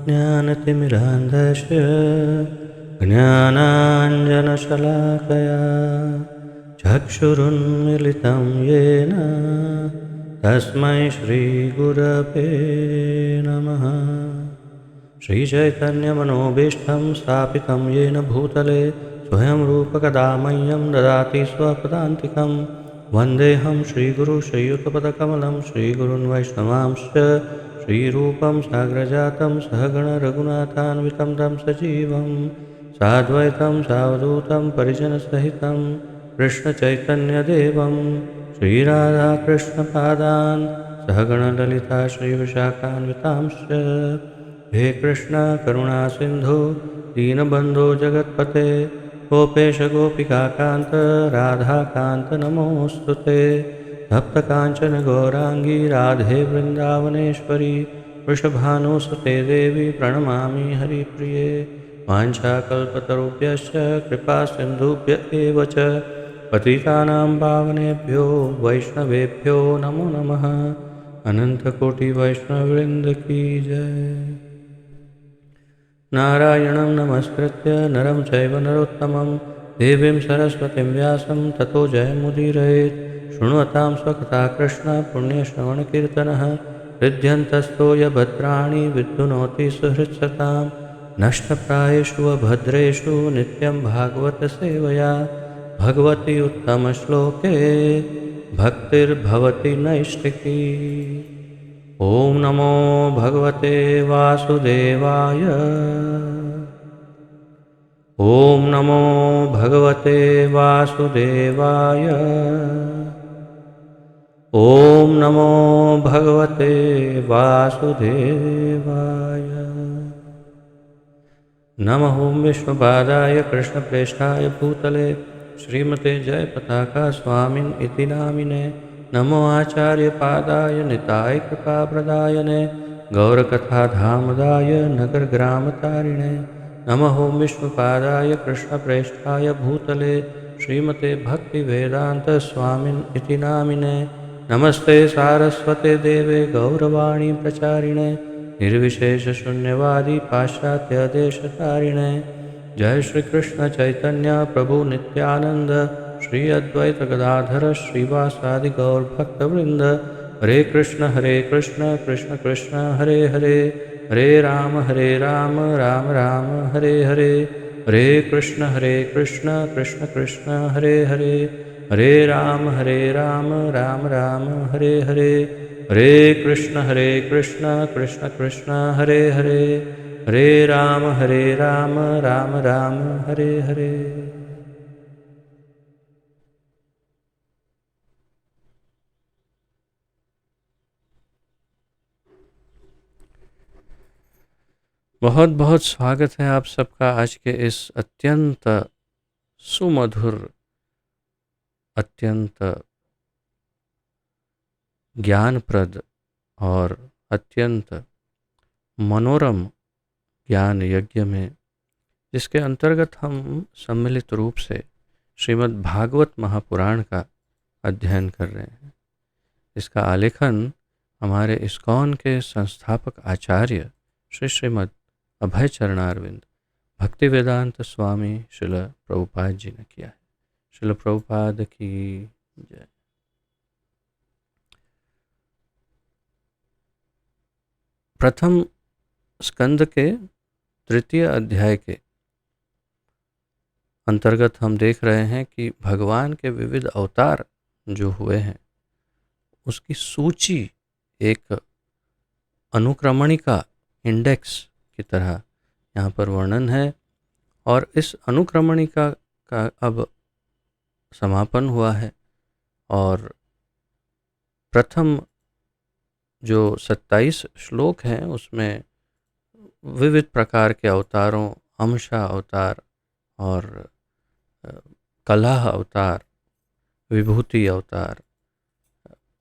ज्ञानतिमिरान्धस्य ज्ञानाञ्जनशलाकया चक्षुरुन्मिलितं येन तस्मै श्रीगुरवे नमः। श्रीचैतन्यमनोभीष्टं स्थापितं येन भूतले स्वयं रूपकदा मह्यं ददाति स्वपदान्तिकं। वन्देऽहं श्रीगुरुं श्रीयुतपदकमलं श्रीगुरून् वैष्णवांश्च श्रीरूपं साग्रजातं सहगणरघुनाथान्वितं तं सजीवं साद्वैतं सावधूतं परिजनसहितं कृष्णचैतन्यदेवं श्रीराधाकृष्णपादान् सहगणललिता श्रीविशाखान्वितांश्च। हे कृष्ण करुणा सिंधु दीनबंधो जगत्पते गोपेश गोपिकाकांत राधाकांत नमोस्तुते। तप्त कांचन गौरांगी राधे वृंदावनेश्वरी वृषभानुसुते देवी प्रणमामि हरिप्रिये। वाञ्छाकल्पतरुभ्यश्च कृपा सिन्धुभ्य एव च पतितानां पावनेभ्यो वैष्णवेभ्यो नमो नमः। अनंतकोटि वैष्णववृंद की जय। नारायणं नमस्कृत्य नरं चैव नरोत्तमं देवीं सरस्वतीं व्यासं ततो जयमुदीरयेत्। शृण्वतां स्वकथा कृष्ण पुण्यश्रवणकीर्तनः हृद्यन्तस्तो यभद्राणि विद्युनोति सुहृत्सतां। नष्टप्रायेषु अभद्रेषु नित्यं भागवतसेवया भगवति उत्तमश्लोके भक्तिर्भवति नैष्ठिकी। ॐ नमो भगवते वासुदेवाय। ॐ नमो भगवते वासुदेवाय। ॐ नमो भगवते वासुदेवाय। नमः विष्णुपादाय कृष्णप्रेष्ठाय भूतले श्रीमते जयपताका स्वामिन् इति नामिने। नमो आचार्यपादाय निताय कृपाप्रदायने गौरकथाधामदाय नगरग्रामतारिणे। नमः विष्णुपादाय कृष्णप्रेष्ठाय भूतले श्रीमते भक्तिवेदान्तस्वामिन् इति नामिने। नमस्ते सारस्वते देवे गौरवाणी प्रचारिणे निर्विशेषशून्यवादी पाश्चात्यदेशतारिणे। जय श्री कृष्ण चैतन्य प्रभु नित्यानंद श्री अद्वैत गदाधर श्रीवासादि गौर भक्तवृंद। हरे कृष्ण कृष्ण कृष्ण हरे हरे हरे राम राम राम हरे हरे। हरे कृष्ण कृष्ण कृष्ण हरे हरे हरे राम राम राम हरे हरे। हरे कृष्ण कृष्ण कृष्ण हरे हरे हरे राम राम राम हरे हरे। बहुत बहुत स्वागत है आप सबका आज के इस अत्यंत सुमधुर अत्यंत ज्ञानप्रद और अत्यंत मनोरम ज्ञान यज्ञ में, जिसके अंतर्गत हम सम्मिलित रूप से श्रीमद् भागवत महापुराण का अध्ययन कर रहे हैं। इसका आलेखन हमारे इस्कॉन के संस्थापक आचार्य श्रीमद् अभय चरणारविंद भक्तिवेदांत स्वामी श्रील प्रभुपाद जी ने किया है। श्रील प्रभुपाद की जय। प्रथम स्कंद के तृतीय अध्याय के अंतर्गत हम देख रहे हैं कि भगवान के विविध अवतार जो हुए हैं उसकी सूची एक अनुक्रमणिका इंडेक्स की तरह यहाँ पर वर्णन है। और इस अनुक्रमणिका का अब समापन हुआ है और प्रथम जो 27 श्लोक हैं उसमें विविध प्रकार के अवतारों, अंशा अवतार और कलह अवतार, विभूति अवतार,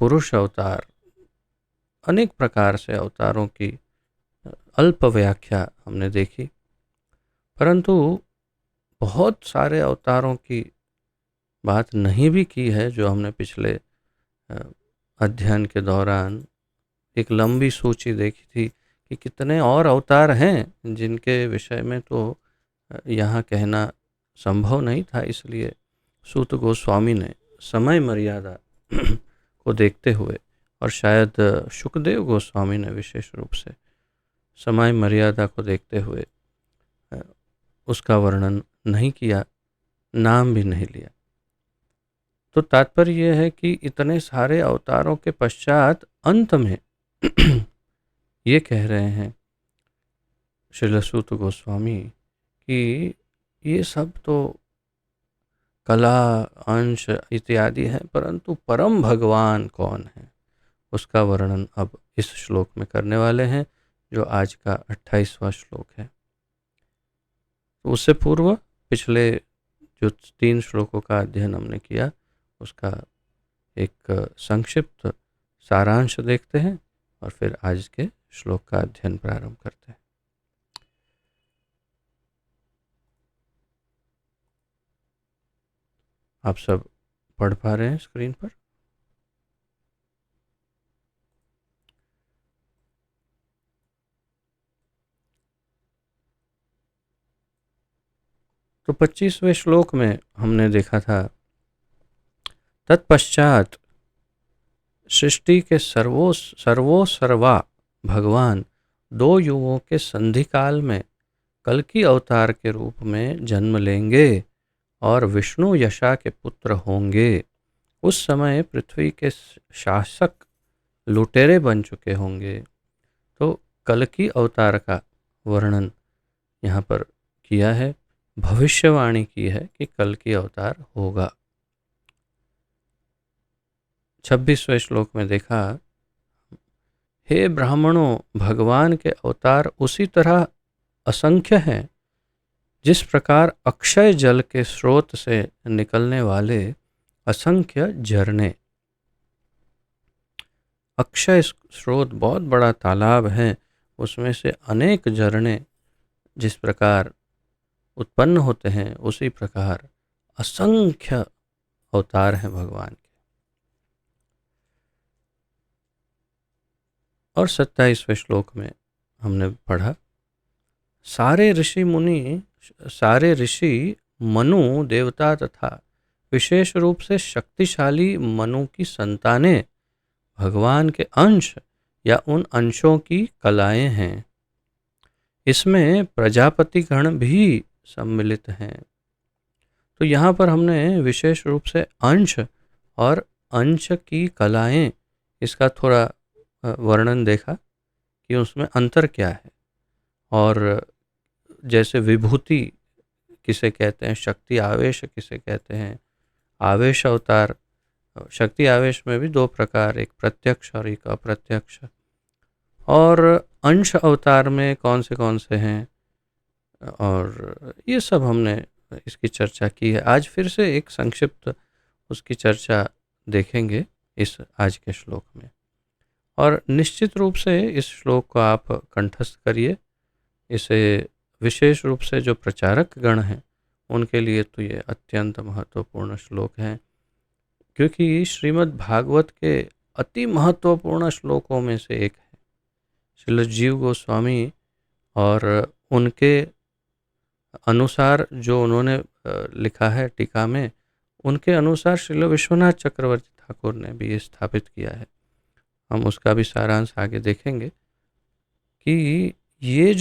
पुरुष अवतार, अनेक प्रकार से अवतारों की अल्प व्याख्या हमने देखी। परंतु बहुत सारे अवतारों की बात नहीं भी की है जो हमने पिछले अध्ययन के दौरान एक लंबी सूची देखी थी कि कितने और अवतार हैं जिनके विषय में तो यहाँ कहना संभव नहीं था। इसलिए सूत गोस्वामी ने समय मर्यादा को देखते हुए, और शायद शुकदेव गोस्वामी ने विशेष रूप से समय मर्यादा को देखते हुए उसका वर्णन नहीं किया, नाम भी नहीं लिया। तो तात्पर्य यह है कि इतने सारे अवतारों के पश्चात अंत में ये कह रहे हैं श्रील सूत गोस्वामी कि ये सब तो कला, अंश इत्यादि है, परंतु परम भगवान कौन है उसका वर्णन अब इस श्लोक में करने वाले हैं, जो आज का 28वां श्लोक है। तो उससे पूर्व पिछले जो 3 श्लोकों का अध्ययन हमने किया उसका एक संक्षिप्त सारांश देखते हैं और फिर आज के श्लोक का अध्ययन प्रारंभ करते हैं। आप सब पढ़ पा रहे हैं स्क्रीन पर? तो 25वें श्लोक में हमने देखा था, तत्पश्चात सृष्टि के सर्वा भगवान 2 युगों के संधि काल में कल्कि अवतार के रूप में जन्म लेंगे और विष्णु यशा के पुत्र होंगे। उस समय पृथ्वी के शासक लुटेरे बन चुके होंगे। तो कल्कि अवतार का वर्णन यहाँ पर किया है, भविष्यवाणी की है कि कल्कि अवतार होगा। 26वें श्लोक में देखा, हे ब्राह्मणों, भगवान के अवतार उसी तरह असंख्य हैं जिस प्रकार अक्षय जल के स्रोत से निकलने वाले असंख्य झरने। अक्षय स्रोत बहुत बड़ा तालाब है, उसमें से अनेक झरने जिस प्रकार उत्पन्न होते हैं, उसी प्रकार असंख्य अवतार हैं भगवान के। और 27वें श्लोक में हमने पढ़ा, सारे ऋषि मनु देवता तथा विशेष रूप से शक्तिशाली मनु की संतानें भगवान के अंश या उन अंशों की कलाएं हैं। इसमें प्रजापति गण भी सम्मिलित हैं। तो यहाँ पर हमने विशेष रूप से अंश और अंश की कलाएं, इसका थोड़ा वर्णन देखा कि उसमें अंतर क्या है। और जैसे विभूति किसे कहते हैं, शक्ति आवेश किसे कहते हैं, आवेश अवतार, शक्ति आवेश में भी 2 प्रकार, एक प्रत्यक्ष और एक अप्रत्यक्ष। और अंश अवतार में कौन से हैं, और ये सब हमने इसकी चर्चा की है। आज फिर से एक संक्षिप्त उसकी चर्चा देखेंगे इस आज के श्लोक में। और निश्चित रूप से इस श्लोक को आप कंठस्थ करिए। इसे विशेष रूप से जो प्रचारक गण हैं उनके लिए तो ये अत्यंत महत्वपूर्ण श्लोक है, क्योंकि श्रीमद् भागवत के अति महत्वपूर्ण श्लोकों में से एक है। श्रील जीव गोस्वामी और उनके अनुसार जो उन्होंने लिखा है टीका में, उनके अनुसार श्रील विश्वनाथ चक्रवर्ती ठाकुर ने भी ये स्थापित किया है। हम उसका भी सारांश आगे देखेंगे कि ये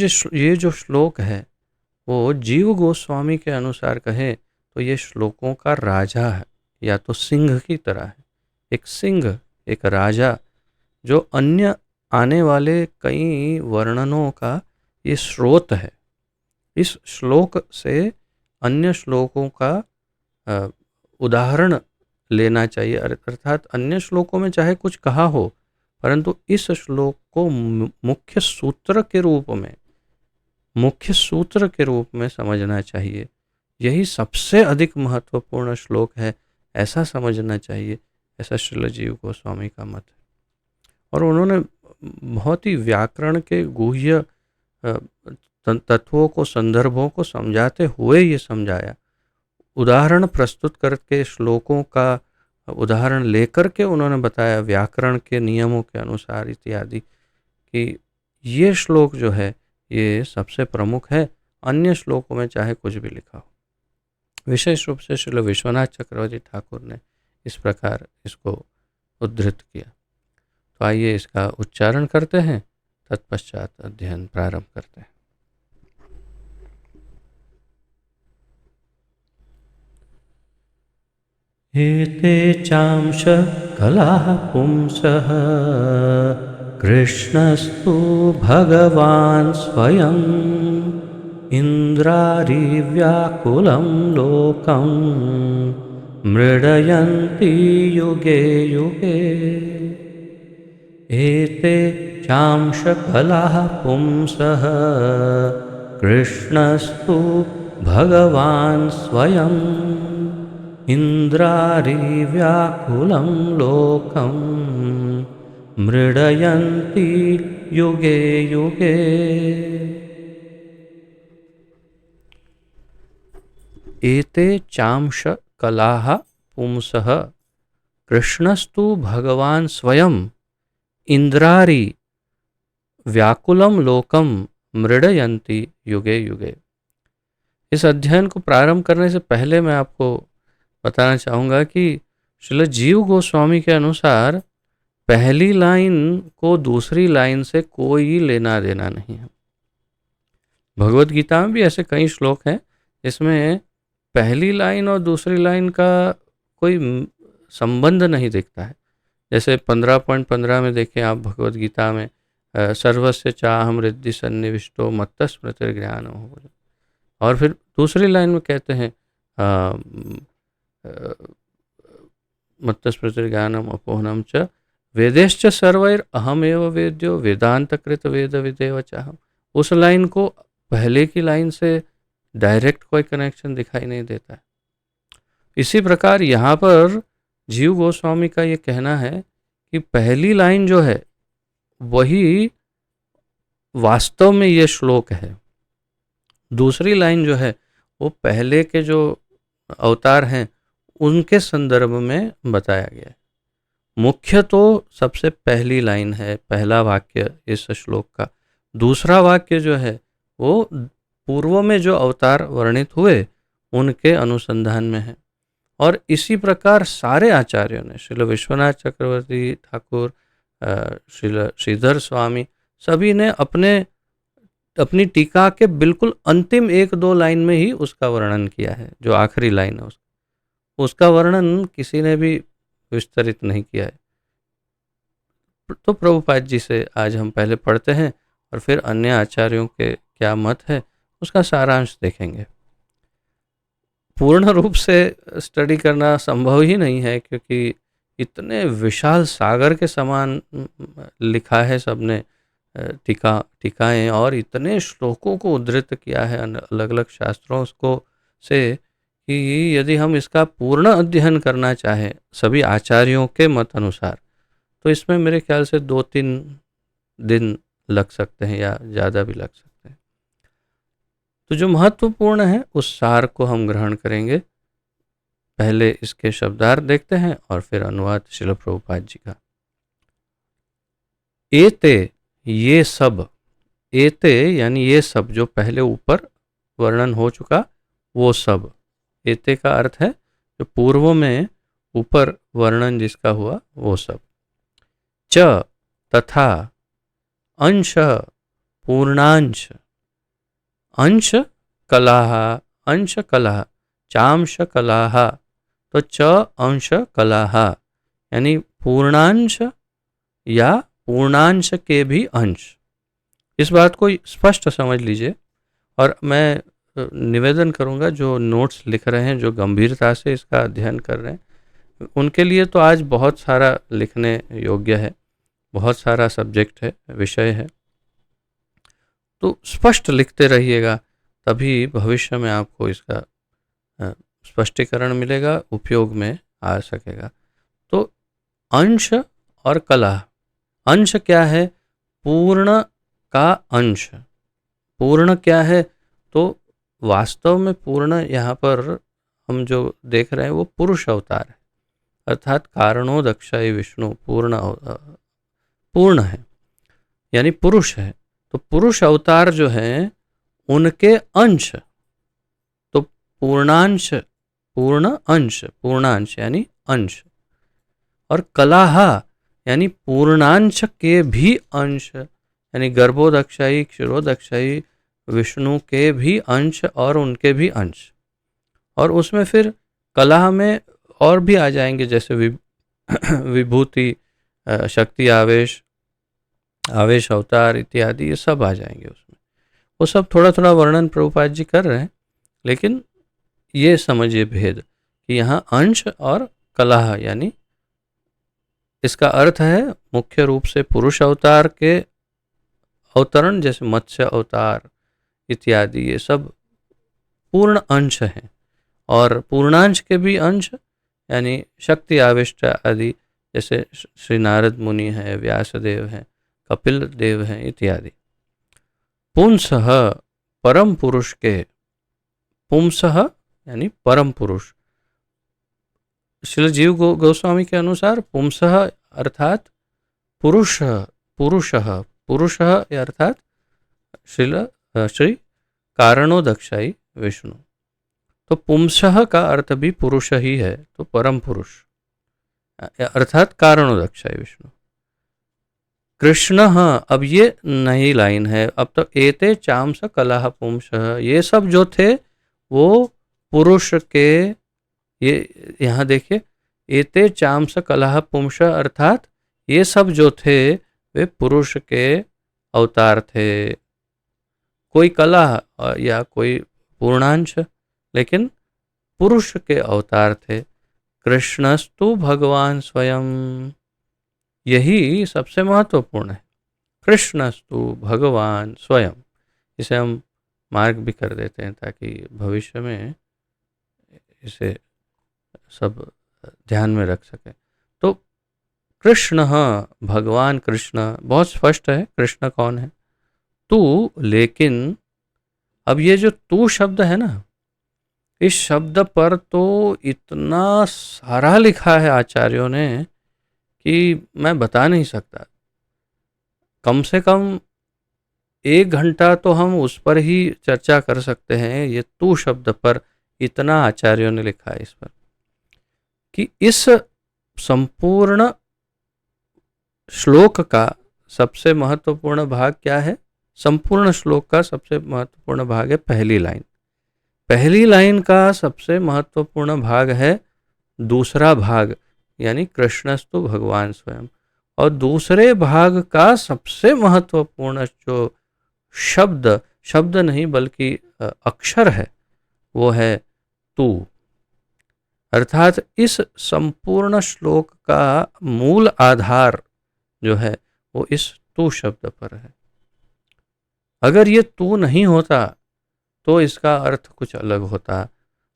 जो श्लोक है वो जीव गोस्वामी के अनुसार कहें तो ये श्लोकों का राजा है, या तो सिंह की तरह है। एक सिंह, एक राजा, जो अन्य आने वाले कई वर्णनों का ये स्रोत है। इस श्लोक से अन्य श्लोकों का उदाहरण लेना चाहिए, अर्थात अन्य श्लोकों में चाहे कुछ कहा हो, परंतु इस श्लोक को मुख्य सूत्र के रूप में समझना चाहिए। यही सबसे अधिक महत्वपूर्ण श्लोक है, ऐसा समझना चाहिए, ऐसा श्रील जीव गोस्वामी का मत है। और उन्होंने बहुत ही व्याकरण के गुह्य तत्वों को, संदर्भों को समझाते हुए ये समझाया। उदाहरण प्रस्तुत करके, श्लोकों का उदाहरण लेकर के उन्होंने बताया व्याकरण के नियमों के अनुसार इत्यादि, कि ये श्लोक जो है ये सबसे प्रमुख है, अन्य श्लोकों में चाहे कुछ भी लिखा हो। विशेष रूप से श्रील विश्वनाथ चक्रवर्ती ठाकुर ने इस प्रकार इसको उद्धृत किया। तो आइए इसका उच्चारण करते हैं, तत्पश्चात अध्ययन प्रारंभ करते हैं। एते चांश कलाः पुंसः कृष्णस्तु भगवान् स्वयं इन्द्रारिव्याकुलं लोकं मृडयन्ति युगे युगे। एते चांश कलाः पुंसः कृष्णस्तु भगवान् स्वयं इन्द्रारिव्याकुलं लोकं मृडयन्ति युगे युगे। एते चांश कलाः पुंसः कृष्णस्तु भगवान् स्वयं इंद्रारी व्याकुलम लोकम मृडयन्ति युगे युगे। इस अध्ययन को प्रारंभ करने से पहले मैं आपको बताना चाहूँगा कि श्रील जीव गोस्वामी के अनुसार पहली लाइन को दूसरी लाइन से कोई लेना देना नहीं है। भगवत गीता में भी ऐसे कई श्लोक हैं जिसमें पहली लाइन और दूसरी लाइन का कोई संबंध नहीं दिखता है। जैसे 15.15 में देखें आप भगवत गीता में सर्वस्य चाहम रिद्धि सन्निविष्टो मत्त स्मृतिर्ज्ञान हो। और फिर दूसरी लाइन में कहते हैं मत्त स्मृतिर्ज्ञानम अपोहनम च वेदेश्च सर्वैर अहमेव वेद्यो वेदांत कृत वेद विदेव चाहम। उस लाइन को पहले की लाइन से डायरेक्ट कोई कनेक्शन दिखाई नहीं देता है। इसी प्रकार यहाँ पर जीव गोस्वामी का ये कहना है कि पहली लाइन जो है वही वास्तव में ये श्लोक है, दूसरी लाइन जो है वो पहले के जो अवतार हैं उनके संदर्भ में बताया गया है। मुख्य तो सबसे पहली लाइन है, पहला वाक्य इस श्लोक का। दूसरा वाक्य जो है वो पूर्व में जो अवतार वर्णित हुए उनके अनुसंधान में है। और इसी प्रकार सारे आचार्यों ने, श्रील विश्वनाथ चक्रवर्ती ठाकुर, श्रील श्रीधर स्वामी, सभी ने अपनी टीका के बिल्कुल अंतिम 1-2 लाइन में ही उसका वर्णन किया है। जो आखिरी लाइन है उसका वर्णन किसी ने भी विस्तरित नहीं किया है। तो प्रभुपाद जी से आज हम पहले पढ़ते हैं और फिर अन्य आचार्यों के क्या मत है उसका सारांश देखेंगे। पूर्ण रूप से स्टडी करना संभव ही नहीं है क्योंकि इतने विशाल सागर के समान लिखा है सबने टीकाएं, और इतने श्लोकों को उद्धृत किया है अलग अलग शास्त्रों को से कि यदि हम इसका पूर्ण अध्ययन करना चाहें सभी आचार्यों के मत अनुसार तो इसमें मेरे ख्याल से 2-3 दिन लग सकते हैं या ज़्यादा भी लग सकते हैं। तो जो महत्वपूर्ण है उस सार को हम ग्रहण करेंगे। पहले इसके शब्दार्थ देखते हैं और फिर अनुवाद श्रील प्रभुपाद जी का। एते ये सब, एते यानी ये सब, जो पहले ऊपर वर्णन हो चुका वो सब। एते का अर्थ है जो पूर्व में ऊपर वर्णन जिसका हुआ वो सब। च तथा अंश पूर्णांश, अंश कलाः, अंश कलाः, चांश कलाः, तो च अंश कलाः यानी पूर्णांश या पूर्णांश के भी अंश। इस बात को स्पष्ट समझ लीजिए और मैं निवेदन करूंगा जो नोट्स लिख रहे हैं, जो गंभीरता से इसका अध्ययन कर रहे हैं, उनके लिए तो आज बहुत सारा लिखने योग्य है, बहुत सारा सब्जेक्ट है, विषय है। तो स्पष्ट लिखते रहिएगा, तभी भविष्य में आपको इसका स्पष्टीकरण मिलेगा, उपयोग में आ सकेगा। तो अंश और कला। अंश क्या है? पूर्ण का अंश। पूर्ण क्या है? तो वास्तव में पूर्ण यहाँ पर हम जो देख रहे हैं वो पुरुष अवतार है, अर्थात कारणोदक्षाय विष्णु पूर्ण है, यानी पुरुष है। तो पुरुष अवतार जो हैं उनके अंश, तो पूर्णांश, पूर्णांश यानी अंश, और कलाहा यानी पूर्णांश के भी अंश, यानी गर्भोदक्षाई क्षीरोदक्षाई विष्णु के भी अंश और उनके भी अंश। और उसमें फिर कलह में और भी आ जाएंगे, जैसे विभूति, शक्ति आवेश, आवेश अवतार इत्यादि, ये सब आ जाएंगे उसमें। वो सब थोड़ा थोड़ा वर्णन प्रभुपाद जी कर रहे हैं, लेकिन ये समझिए भेद कि यहाँ अंश और कलह, यानी इसका अर्थ है मुख्य रूप से पुरुष अवतार के अवतरण, जैसे मत्स्य अवतार इत्यादि, ये सब पूर्ण अंश हैं। और पूर्णांश के भी अंश यानी शक्ति आविष्ट आदि, जैसे श्री नारद मुनि हैं, व्यासदेव हैं, कपिल देव हैं इत्यादि। पुंसः परम पुरुष के, पुंसः यानी परम पुरुष। श्रील जीव गोस्वामी के अनुसार पुंसः अर्थात पुरुष, पुरुषः, पुरुषः अर्थात श्री कारणोदक्षाई विष्णु। तो पुंसः का अर्थ भी पुरुष ही है, तो परम पुरुष अर्थात कारणोदक्षाई विष्णु। कृष्ण, अब ये नई लाइन है। अब तो एते चांस कलह पुंसः, ये सब जो थे वो पुरुष के, ये यहाँ देखिए, एते चांस कलह पुंसः अर्थात ये सब जो थे वे पुरुष के अवतार थे। कोई कलह या कोई पूर्णांश, लेकिन पुरुष के अवतार थे। कृष्णस्तु भगवान स्वयं, यही सबसे महत्वपूर्ण है। कृष्णस्तु भगवान स्वयं, इसे हम मार्क भी कर देते हैं ताकि भविष्य में इसे सब ध्यान में रख सकें। तो कृष्ण, भगवान कृष्ण, बहुत स्पष्ट है कृष्ण कौन है। तू, लेकिन अब ये जो तू शब्द है ना, इस शब्द पर तो इतना सारा लिखा है आचार्यों ने कि मैं बता नहीं सकता। कम से कम 1 घंटा तो हम उस पर ही चर्चा कर सकते हैं। ये तू शब्द पर इतना आचार्यों ने लिखा है इस पर, कि इस संपूर्ण श्लोक का सबसे महत्वपूर्ण भाग क्या है। संपूर्ण श्लोक का सबसे महत्वपूर्ण भाग है पहली लाइन। पहली लाइन का सबसे महत्वपूर्ण भाग है दूसरा भाग, यानी कृष्णस्तु भगवान स्वयं। और दूसरे भाग का सबसे महत्वपूर्ण जो शब्द नहीं बल्कि अक्षर है, वो है तू। अर्थात इस संपूर्ण श्लोक का मूल आधार जो है वो इस तू शब्द पर है। अगर ये तू नहीं होता तो इसका अर्थ कुछ अलग होता,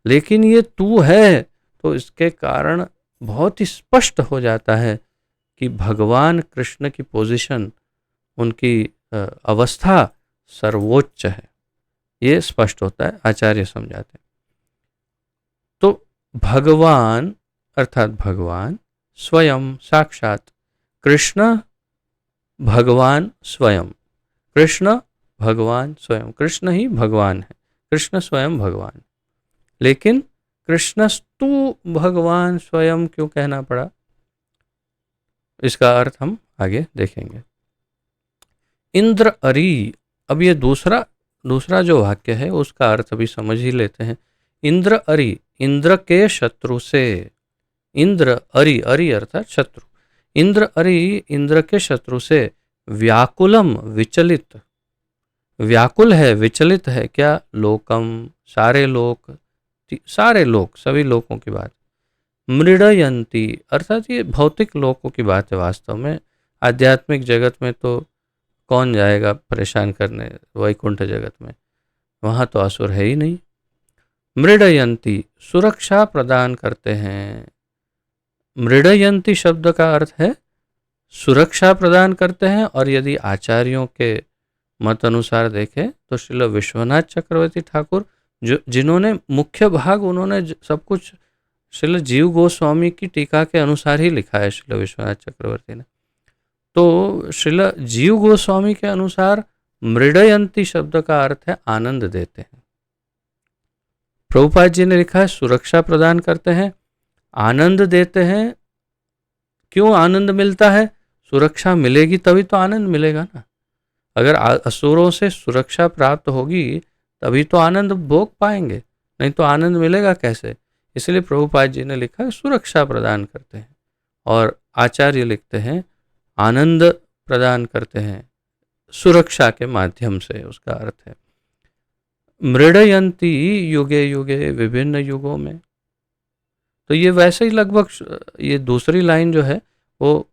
लेकिन ये तू है तो इसके कारण बहुत ही स्पष्ट हो जाता है कि भगवान कृष्ण की पोजीशन, उनकी अवस्था सर्वोच्च है। ये स्पष्ट होता है, आचार्य समझाते हैं। तो भगवान अर्थात भगवान स्वयं, साक्षात कृष्ण भगवान स्वयं, कृष्ण भगवान स्वयं, कृष्ण ही भगवान है, कृष्ण स्वयं भगवान। लेकिन कृष्णस्तु भगवान स्वयं क्यों कहना पड़ा, इसका अर्थ हम आगे देखेंगे। इंद्र अरि, अब ये दूसरा जो वाक्य है उसका अर्थ भी समझ ही लेते हैं। इंद्र अरि, इंद्र के शत्रु से। इंद्र अरि, अरि अर्थात शत्रु। इंद्र अरि, इंद्र के शत्रु से। व्याकुलम, विचलित, व्याकुल है, विचलित है क्या, लोकम, सारे लोक, सारे लोक, सभी लोकों की बात। मृडयंती अर्थात ये भौतिक लोकों की बात है। वास्तव में आध्यात्मिक जगत में तो कौन जाएगा परेशान करने, वैकुंठ जगत में, वहाँ तो असुर है ही नहीं। मृडयंती, सुरक्षा प्रदान करते हैं। मृडयंती शब्द का अर्थ है सुरक्षा प्रदान करते हैं। और यदि आचार्यों के मत अनुसार देखें तो श्रील विश्वनाथ चक्रवर्ती ठाकुर, जो जिन्होंने मुख्य भाग, उन्होंने सब कुछ श्रील जीव गोस्वामी की टीका के अनुसार ही लिखा है श्रील विश्वनाथ चक्रवर्ती ने। तो श्रील जीव गोस्वामी के अनुसार मृडयंती शब्द का अर्थ है आनंद देते हैं। प्रभुपाद जी ने लिखा है सुरक्षा प्रदान करते हैं, आनंद देते हैं। क्यों आनंद मिलता है? सुरक्षा मिलेगी तभी तो आनंद मिलेगा ना। अगर असुरों से सुरक्षा प्राप्त होगी तभी तो आनंद भोग पाएंगे, नहीं तो आनंद मिलेगा कैसे? इसलिए प्रभुपाद जी ने लिखा है सुरक्षा प्रदान करते हैं, और आचार्य लिखते हैं आनंद प्रदान करते हैं सुरक्षा के माध्यम से। उसका अर्थ है मृडयंती युगे युगे, विभिन्न युगों में। तो ये वैसे ही लगभग ये दूसरी लाइन जो है वो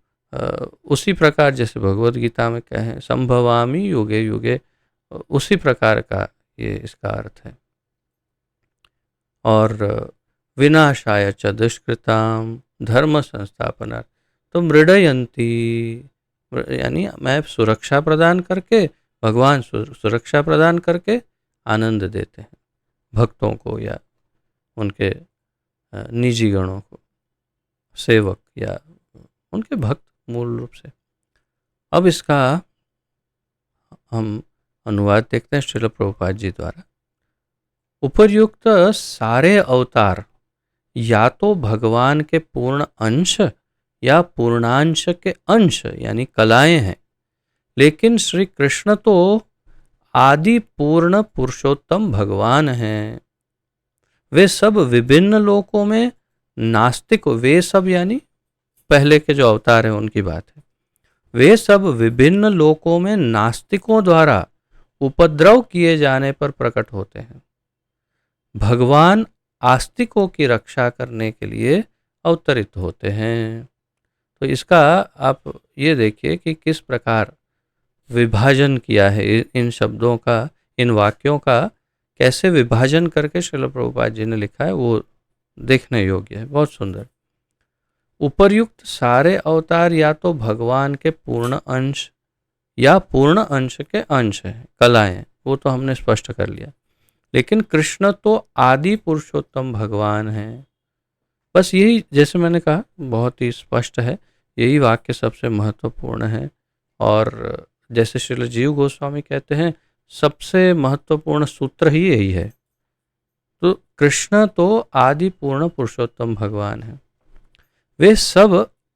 उसी प्रकार जैसे भगवद गीता में कहें संभवामि युगे युगे, उसी प्रकार का ये इसका अर्थ है। और विनाशाय च दुष्कृताम धर्म संस्थापना, तो मृडयंती यानी मैं सुरक्षा प्रदान करके, भगवान सुरक्षा प्रदान करके आनंद देते हैं भक्तों को या उनके निजी गणों को, सेवक या उनके भक्त मूल रूप से। अब इसका हम अनुवाद देखते हैं श्रील प्रभुपाद जी द्वारा। उपर्युक्त सारे अवतार या तो भगवान के पूर्ण अंश या पूर्णांश के अंश यानी कलाएं हैं, लेकिन श्री कृष्ण तो आदि पूर्ण पुरुषोत्तम भगवान हैं। वे सब विभिन्न लोकों में नास्तिक, वे सब यानी पहले के जो अवतार हैं उनकी बात है, वे सब विभिन्न लोकों में नास्तिकों द्वारा उपद्रव किए जाने पर प्रकट होते हैं। भगवान आस्तिकों की रक्षा करने के लिए अवतरित होते हैं। तो इसका आप ये देखिए कि किस प्रकार विभाजन किया है इन शब्दों का, इन वाक्यों का कैसे विभाजन करके श्रील प्रभुपाद जी ने लिखा है, वो देखने योग्य है, बहुत सुंदर। उपर्युक्त सारे अवतार या तो भगवान के पूर्ण अंश या पूर्ण अंश के अंश हैं, कलाएं, वो तो हमने स्पष्ट कर लिया, लेकिन कृष्ण तो आदि पुरुषोत्तम भगवान हैं। बस यही, जैसे मैंने कहा, बहुत ही स्पष्ट है, यही वाक्य सबसे महत्वपूर्ण है। और जैसे श्रील जीव गोस्वामी कहते हैं सबसे महत्वपूर्ण सूत्र ही यही है। तो कृष्ण तो आदि पूर्ण पुरुषोत्तम भगवान है। वे सब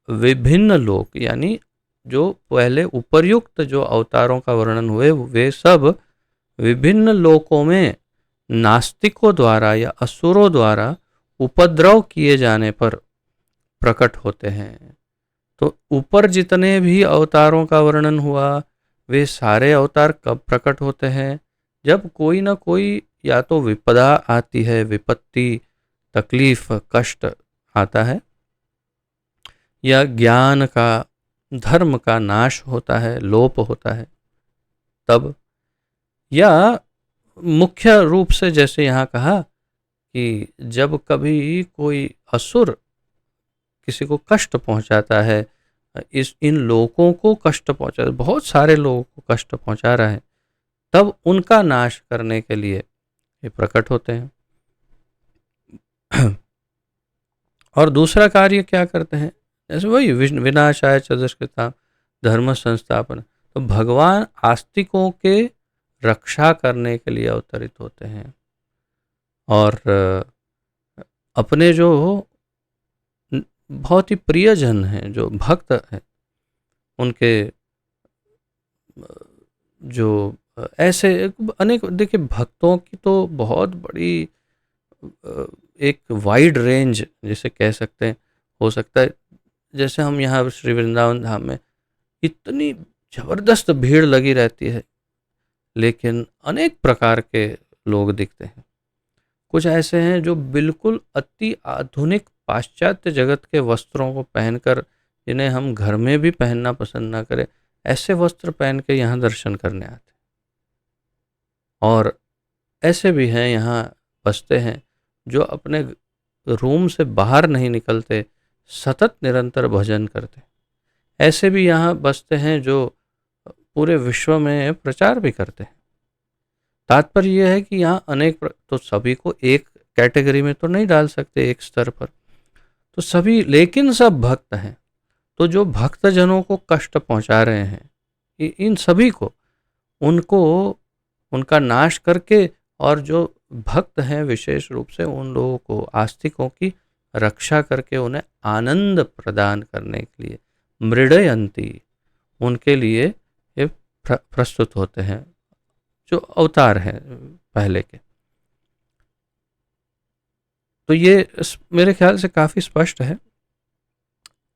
विभिन्न लोक यानी जो पहले उपर्युक्त जो अवतारों का वर्णन हुए, वे सब विभिन्न लोकों में नास्तिकों द्वारा या असुरों द्वारा उपद्रव किए जाने पर प्रकट होते हैं। तो ऊपर जितने भी अवतारों का वर्णन हुआ, वे सारे अवतार कब प्रकट होते हैं? जब कोई ना कोई या तो विपदा आती है, विपत्ति, तकलीफ, कष्ट आता है, या ज्ञान का, धर्म का नाश होता है, लोप होता है तब, या मुख्य रूप से जैसे यहाँ कहा कि जब कभी कोई असुर किसी को कष्ट पहुंचाता है, इन लोगों को कष्ट पहुंचा, बहुत सारे लोगों को कष्ट पहुंचा रहा है, तब उनका नाश करने के लिए ये प्रकट होते हैं। और दूसरा कार्य क्या करते हैं? जैसे वही विनाशाय च दुष्कृताम धर्म संस्थापन, तो भगवान आस्तिकों के रक्षा करने के लिए अवतरित होते हैं, और अपने जो बहुत ही प्रियजन हैं, जो भक्त हैं, उनके जो ऐसे अनेक, देखिए भक्तों की तो बहुत बड़ी एक वाइड रेंज जिसे कह सकते हैं हो सकता है। जैसे हम यहाँ श्री वृंदावन धाम में इतनी जबरदस्त भीड़ लगी रहती है, लेकिन अनेक प्रकार के लोग दिखते हैं। कुछ ऐसे हैं जो बिल्कुल अति आधुनिक पाश्चात्य जगत के वस्त्रों को पहनकर, जिन्हें हम घर में भी पहनना पसंद ना करें, ऐसे वस्त्र पहन के यहाँ दर्शन करने आते हैं। और ऐसे भी हैं यहाँ बसते हैं जो अपने रूम से बाहर नहीं निकलते, सतत निरंतर भजन करते। ऐसे भी यहाँ बसते हैं जो पूरे विश्व में प्रचार भी करते हैं। तात्पर्य यह है कि यहाँ अनेक तो सभी को एक कैटेगरी में तो नहीं डाल सकते, एक स्तर पर तो सभी, लेकिन सब भक्त हैं। तो जो भक्तजनों को कष्ट पहुंचा रहे हैं, इन सभी को, उनको उनका नाश करके और जो भक्त हैं विशेष रूप से उन लोगों को आस्तिकों की रक्षा करके उन्हें आनंद प्रदान करने के लिए मृडयंती उनके लिए ये प्रस्तुत होते हैं जो अवतार हैं पहले के। तो ये मेरे ख्याल से काफ़ी स्पष्ट है।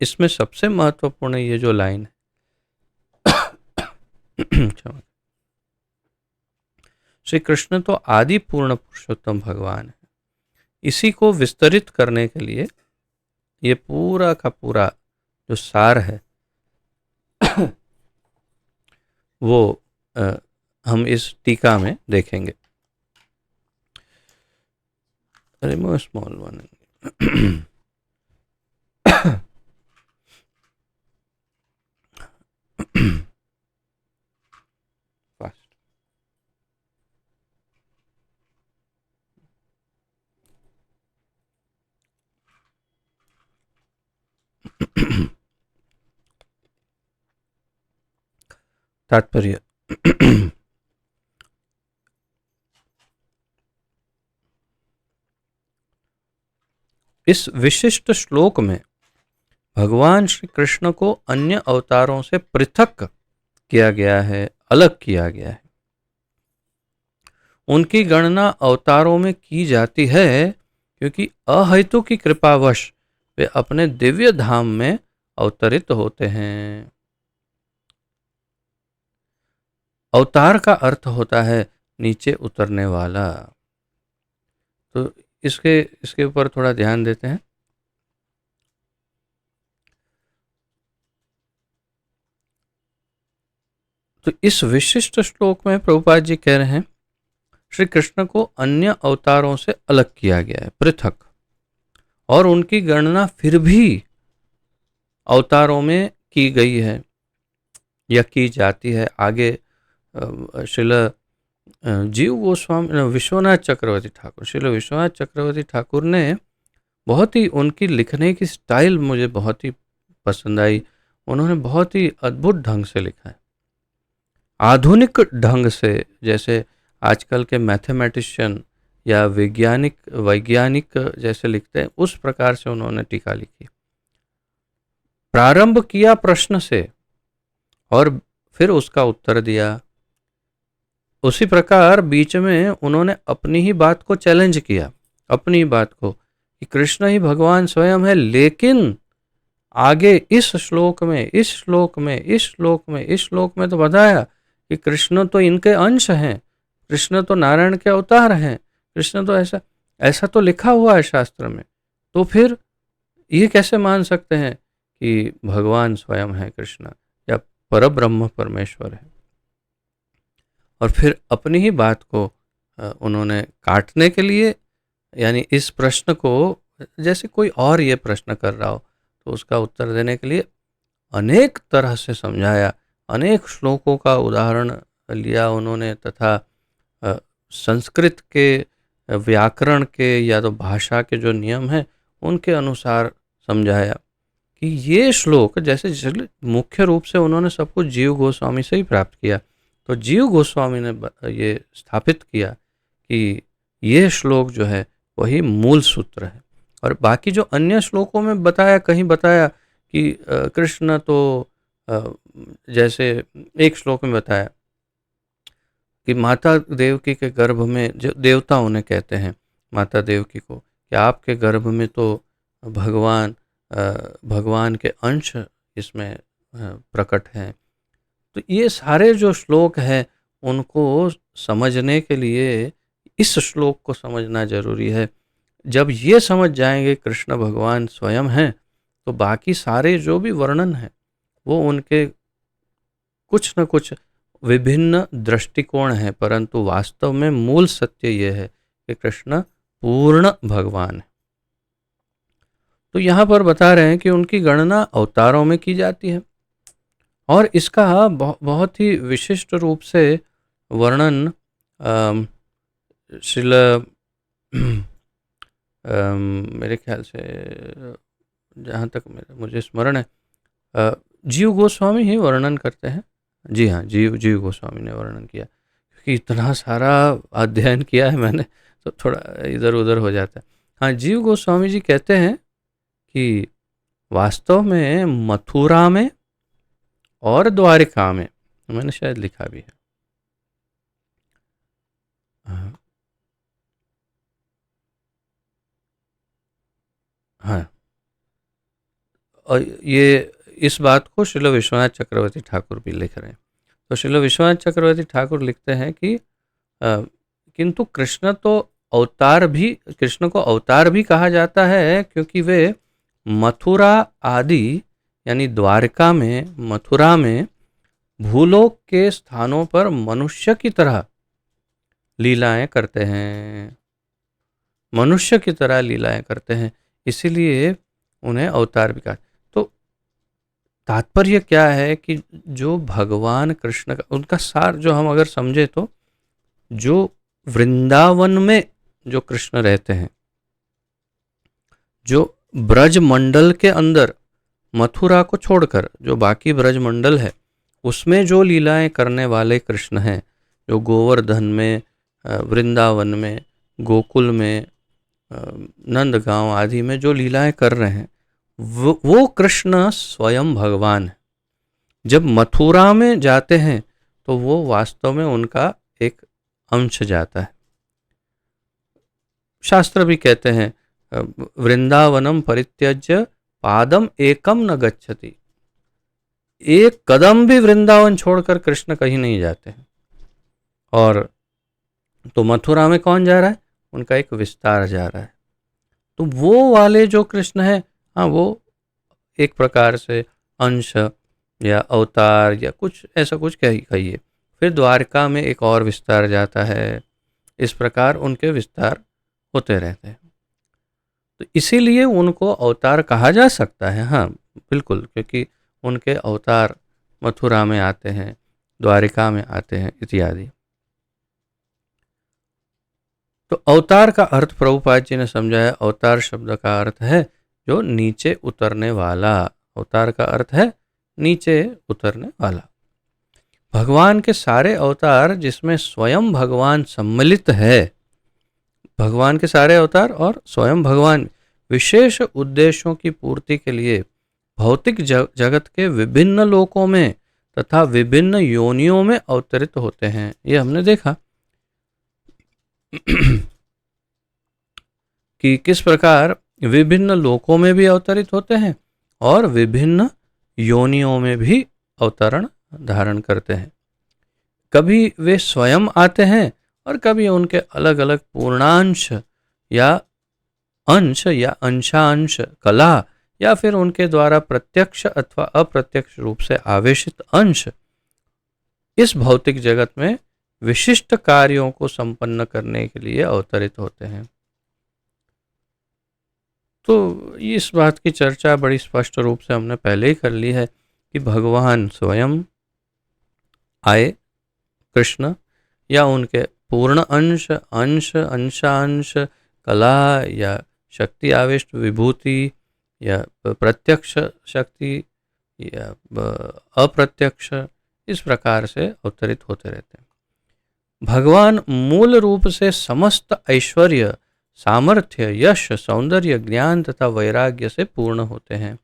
इसमें सबसे महत्वपूर्ण ये जो लाइन है श्री कृष्ण तो आदि पूर्ण पुरुषोत्तम भगवान है, इसी को विस्तरित करने के लिए ये पूरा का पूरा जो सार है वो हम इस टीका में देखेंगे। Remove small one fast. तात्पर्य इस विशिष्ट श्लोक में भगवान श्री कृष्ण को अन्य अवतारों से पृथक किया गया है, अलग किया गया है। उनकी गणना अवतारों में की जाती है क्योंकि अहेतु की कृपावश वे अपने दिव्य धाम में अवतरित होते हैं। अवतार का अर्थ होता है नीचे उतरने वाला। तो इसके ऊपर थोड़ा ध्यान देते हैं। तो इस विशिष्ट श्लोक में प्रभुपाद जी कह रहे हैं श्री कृष्ण को अन्य अवतारों से अलग किया गया है, पृथक, और उनकी गणना फिर भी अवतारों में की गई है या की जाती है। आगे श्रील जीव गोस्वामी विश्वनाथ चक्रवर्ती ठाकुर, श्रील विश्वनाथ चक्रवर्ती ठाकुर ने बहुत ही, उनकी लिखने की स्टाइल मुझे बहुत ही पसंद आई। उन्होंने बहुत ही अद्भुत ढंग से लिखा है, आधुनिक ढंग से, जैसे आजकल के मैथमेटिशियन या वैज्ञानिक जैसे लिखते हैं उस प्रकार से उन्होंने टीका लिखी। प्रारंभ किया प्रश्न से और फिर उसका उत्तर दिया। उसी प्रकार बीच में उन्होंने अपनी ही बात को चैलेंज किया, अपनी बात को, कि कृष्ण ही भगवान स्वयं है, लेकिन आगे इस श्लोक में तो बताया कि कृष्ण तो इनके अंश हैं, कृष्ण तो नारायण के अवतार हैं, कृष्ण तो ऐसा तो लिखा हुआ है शास्त्र में। तो फिर ये कैसे मान सकते हैं कि भगवान स्वयं है कृष्ण या परब्रह्म परमेश्वर है। और फिर अपनी ही बात को उन्होंने काटने के लिए, यानी इस प्रश्न को, जैसे कोई और ये प्रश्न कर रहा हो तो उसका उत्तर देने के लिए अनेक तरह से समझाया, अनेक श्लोकों का उदाहरण लिया उन्होंने, तथा संस्कृत के व्याकरण के या तो भाषा के जो नियम हैं उनके अनुसार समझाया कि ये श्लोक, जैसे मुख्य रूप से उन्होंने सब कुछ जीव गोस्वामी से ही प्राप्त किया, तो जीव गोस्वामी ने ये स्थापित किया कि ये श्लोक जो है वही मूल सूत्र है। और बाकी जो अन्य श्लोकों में बताया, कहीं बताया कि कृष्ण तो जैसे एक श्लोक में बताया कि माता देवकी के गर्भ में, जो देवता उन्हें कहते हैं माता देवकी को, कि आपके गर्भ में तो भगवान के अंश इसमें प्रकट हैं। तो ये सारे जो श्लोक हैं उनको समझने के लिए इस श्लोक को समझना जरूरी है। जब ये समझ जाएंगे कृष्ण भगवान स्वयं हैं, तो बाकी सारे जो भी वर्णन हैं वो उनके कुछ न कुछ विभिन्न दृष्टिकोण हैं, परंतु वास्तव में मूल सत्य ये है कि कृष्ण पूर्ण भगवान है। तो यहाँ पर बता रहे हैं कि उनकी गणना अवतारों में की जाती है और इसका बहुत ही विशिष्ट रूप से वर्णन श्रील मेरे ख्याल से, जहाँ तक मुझे स्मरण है, जीव गोस्वामी ही वर्णन करते हैं जी हाँ, जीव जीव गोस्वामी ने वर्णन किया, क्योंकि इतना सारा अध्ययन किया है मैंने, तो थोड़ा इधर-उधर हो जाता है। हाँ, जीव गोस्वामी जी कहते हैं कि वास्तव में मथुरा में और द्वारिका में, मैंने शायद लिखा भी है। हाँ, हाँ, और ये इस बात को श्रील विश्वनाथ चक्रवर्ती ठाकुर भी लिख रहे हैं। तो श्रील विश्वनाथ चक्रवर्ती ठाकुर लिखते हैं कि किंतु कृष्ण को अवतार भी कहा जाता है, क्योंकि वे मथुरा आदि यानी द्वारका में, मथुरा में भूलोक के स्थानों पर मनुष्य की तरह लीलाएं करते हैं, मनुष्य की तरह लीलाएं करते हैं, इसीलिए उन्हें अवतार भी कहा। तो तात्पर्य क्या है कि जो भगवान कृष्ण का, उनका सार जो हम अगर समझे, तो जो वृंदावन में जो कृष्ण रहते हैं, जो ब्रज मंडल के अंदर मथुरा को छोड़कर जो बाकी ब्रज मंडल है, उसमें जो लीलाएं करने वाले कृष्ण हैं, जो गोवर्धन में, वृंदावन में, गोकुल में, नंदगांव आदि में जो लीलाएं कर रहे हैं, वो कृष्ण स्वयं भगवान है। जब मथुरा में जाते हैं तो वो वास्तव में उनका एक अंश जाता है। शास्त्र भी कहते हैं वृंदावनम परित्यज्य पादम एकम न गच्छति, एक कदम भी वृंदावन छोड़कर कृष्ण कहीं नहीं जाते हैं। और तो मथुरा में कौन जा रहा है? उनका एक विस्तार जा रहा है। तो वो वाले जो कृष्ण है, हाँ, वो एक प्रकार से अंश या अवतार या कुछ ऐसा कुछ कहिए। फिर द्वारका में एक और विस्तार जाता है, इस प्रकार उनके विस्तार होते रहते हैं। तो इसीलिए उनको अवतार कहा जा सकता है, हाँ बिल्कुल, क्योंकि उनके अवतार मथुरा में आते हैं, द्वारिका में आते हैं इत्यादि। तो अवतार का अर्थ प्रभुपाद जी ने समझाया, अवतार शब्द का अर्थ है जो नीचे उतरने वाला, अवतार का अर्थ है नीचे उतरने वाला। भगवान के सारे अवतार जिसमें स्वयं भगवान सम्मिलित है, भगवान के सारे अवतार और स्वयं भगवान विशेष उद्देश्यों की पूर्ति के लिए भौतिक जगत के विभिन्न लोकों में तथा विभिन्न योनियों में अवतरित होते हैं। ये हमने देखा कि किस प्रकार विभिन्न लोकों में भी अवतरित होते हैं और विभिन्न योनियों में भी अवतरण धारण करते हैं। कभी वे स्वयं आते हैं और कभी उनके अलग अलग पूर्णांश या अंश या अंशांश कला या फिर उनके द्वारा प्रत्यक्ष अथवा अप्रत्यक्ष रूप से आवेशित अंश इस भौतिक जगत में विशिष्ट कार्यों को संपन्न करने के लिए अवतरित होते हैं। तो इस बात की चर्चा बड़ी स्पष्ट रूप से हमने पहले ही कर ली है कि भगवान स्वयं आए, कृष्ण, या उनके पूर्ण अंश, अंशांश, कला या शक्ति आविष्ट विभूति या प्रत्यक्ष शक्ति या अप्रत्यक्ष, इस प्रकार से अवतरित होते रहते हैं। भगवान मूल रूप से समस्त ऐश्वर्य, सामर्थ्य, यश, सौंदर्य, ज्ञान तथा वैराग्य से पूर्ण होते हैं।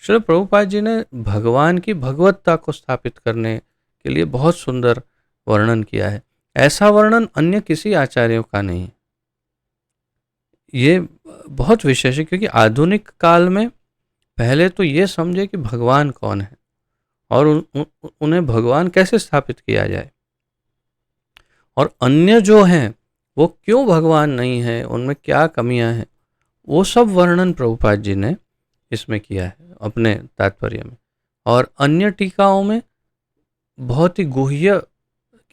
श्री प्रभुपाद जी ने भगवान की भगवत्ता को स्थापित करने के लिए बहुत सुंदर वर्णन किया है। ऐसा वर्णन अन्य किसी आचार्यों का नहीं। ये बहुत विशेष है, क्योंकि आधुनिक काल में पहले तो ये समझे कि भगवान कौन है और उन्हें भगवान कैसे स्थापित किया जाए, और अन्य जो हैं वो क्यों भगवान नहीं है, उनमें क्या कमियां हैं, वो सब वर्णन प्रभुपाद जी ने इसमें किया है अपने तात्पर्य में। और अन्य टीकाओं में बहुत ही गुह्य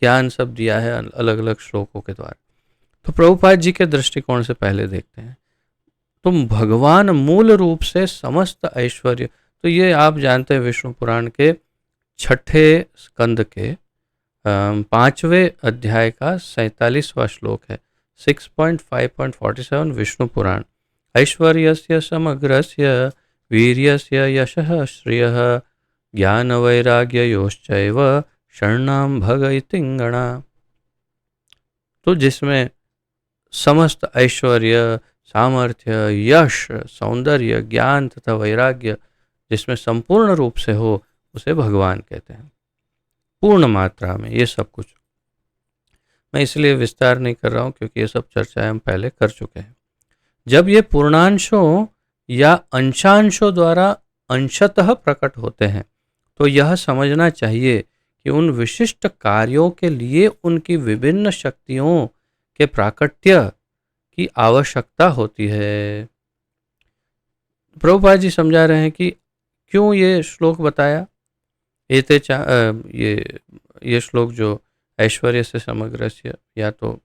ज्ञान सब दिया है अलग अलग श्लोकों के द्वारा। तो प्रभुपाद जी के दृष्टिकोण से पहले देखते हैं। तुम भगवान मूल रूप से समस्त ऐश्वर्य, तो ये आप जानते हैं विष्णु पुराण के 6ठे स्कंद के 5वें अध्याय का 47वां श्लोक है, 6.5.47 विष्णु पुराण। ऐश्वर्यस्य समग्रस्य वीर्यस्य यशः श्रियः ज्ञान वैराग्य योश्चैव शरणां भग इतिंगणा। तो जिसमें समस्त ऐश्वर्य, सामर्थ्य, यश, सौंदर्य, ज्ञान तथा वैराग्य जिसमें संपूर्ण रूप से हो, उसे भगवान कहते हैं, पूर्ण मात्रा में। ये सब कुछ मैं इसलिए विस्तार नहीं कर रहा हूँ क्योंकि ये सब चर्चाएं हम पहले कर चुके हैं। जब ये पूर्णांशों या अंशांशों द्वारा अंशतः प्रकट होते हैं, तो यह समझना चाहिए कि उन विशिष्ट कार्यों के लिए उनकी विभिन्न शक्तियों के प्राकट्य की आवश्यकता होती है। प्रभुपाद जी समझा रहे हैं कि क्यों ये श्लोक बताया। ये श्लोक जो ऐश्वर्य से समग्रस्य, या तो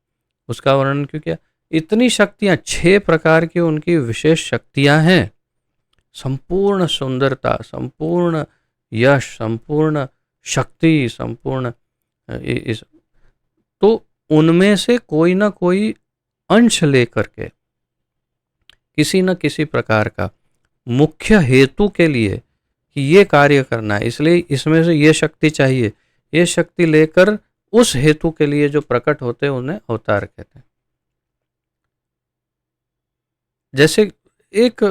उसका वर्णन क्यों किया। इतनी शक्तियां, 6 प्रकार की उनकी विशेष शक्तियां हैं। संपूर्ण सुंदरता, संपूर्ण यश, संपूर्ण शक्ति, संपूर्ण इस, तो उनमें से कोई ना कोई अंश लेकर के किसी न किसी प्रकार का मुख्य हेतु के लिए कि ये कार्य करना है, इसलिए इसमें से ये शक्ति चाहिए, ये शक्ति लेकर उस हेतु के लिए जो प्रकट होते हैं उन्हें अवतार कहते हैं। जैसे एक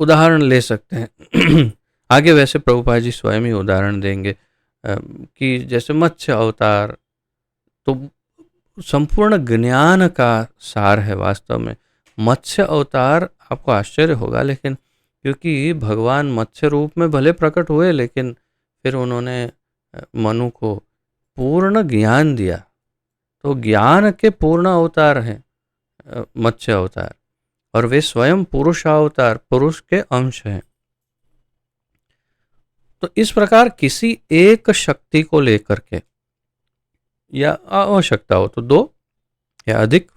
उदाहरण ले सकते हैं आगे वैसे प्रभुपाद जी स्वयं ही उदाहरण देंगे कि जैसे मत्स्य अवतार तो संपूर्ण ज्ञान का सार है। वास्तव में मत्स्य अवतार आपको आश्चर्य होगा, लेकिन क्योंकि भगवान मत्स्य रूप में भले प्रकट हुए, लेकिन फिर उन्होंने मनु को पूर्ण ज्ञान दिया, तो ज्ञान के पूर्ण अवतार हैं मत्स्य अवतार, और वे स्वयं पुरुष अवतार, पुरुष के अंश हैं। तो इस प्रकार किसी एक शक्ति को लेकर के, या आवश्यकता हो तो 2 या अधिक,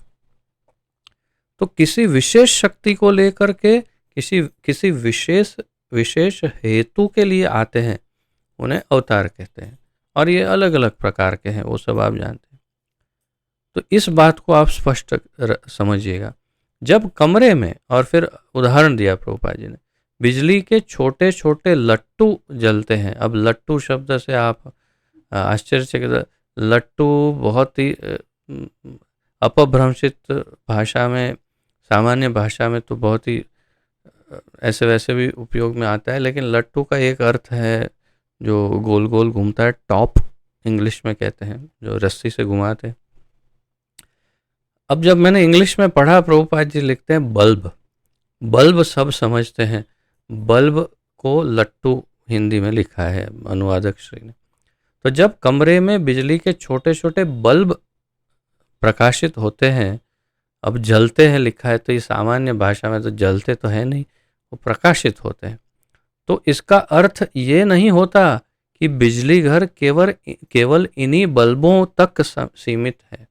तो किसी विशेष शक्ति को लेकर के किसी विशेष हेतु के लिए आते हैं, उन्हें अवतार कहते हैं। और ये अलग अलग प्रकार के हैं, वो सब आप जानते हैं। तो इस बात को आप स्पष्ट समझिएगा। जब कमरे में, और फिर उदाहरण दिया प्रभुपाद जी ने, बिजली के छोटे छोटे लट्टू जलते हैं। अब लट्टू शब्द से आप आश्चर्यचकित, लट्टू बहुत ही अपभ्रंशित भाषा में, सामान्य भाषा में तो बहुत ही ऐसे वैसे भी उपयोग में आता है, लेकिन लट्टू का एक अर्थ है जो गोल गोल घूमता है, टॉप इंग्लिश में कहते हैं, जो रस्सी से घुमाते हैं। अब जब मैंने इंग्लिश में पढ़ा, प्रभुपाद जी लिखते हैं बल्ब। बल्ब सब समझते हैं, बल्ब को लट्टू हिंदी में लिखा है अनुवादक श्री ने। तो जब कमरे में बिजली के छोटे छोटे बल्ब प्रकाशित होते हैं, अब जलते हैं लिखा है, तो ये सामान्य भाषा में तो जलते तो है नहीं, वो प्रकाशित होते हैं। तो इसका अर्थ ये नहीं होता कि बिजली घर केवल इन्हीं बल्बों तक सीमित है।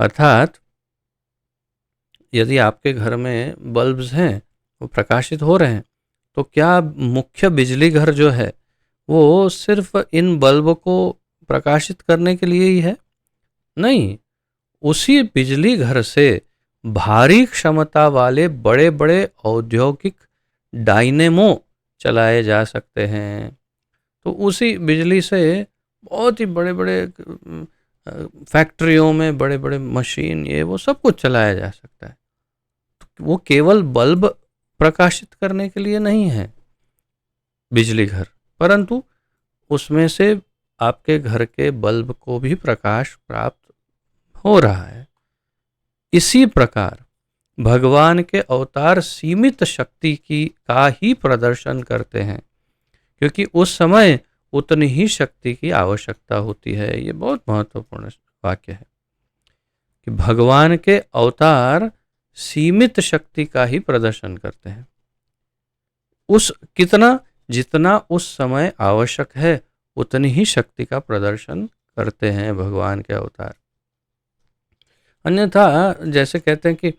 अर्थात यदि आपके घर में बल्ब्स हैं, वो प्रकाशित हो रहे हैं, तो क्या मुख्य बिजली घर जो है वो सिर्फ इन बल्ब को प्रकाशित करने के लिए ही है? नहीं, उसी बिजली घर से भारी क्षमता वाले बड़े बड़े औद्योगिक डायनेमो चलाए जा सकते हैं। तो उसी बिजली से बहुत ही बड़े बड़े फैक्ट्रियों में बड़े बड़े मशीन, ये वो सब कुछ चलाया जा सकता है। तो वो केवल बल्ब प्रकाशित करने के लिए नहीं है बिजली घर, परंतु उसमें से आपके घर के बल्ब को भी प्रकाश प्राप्त हो रहा है। इसी प्रकार भगवान के अवतार सीमित शक्ति का ही प्रदर्शन करते हैं, क्योंकि उस समय उतनी ही शक्ति की आवश्यकता होती है। ये बहुत महत्वपूर्ण वाक्य है कि भगवान के अवतार सीमित शक्ति का ही प्रदर्शन करते हैं, जितना उस समय आवश्यक है उतनी ही शक्ति का प्रदर्शन करते हैं भगवान के अवतार। अन्यथा जैसे कहते हैं कि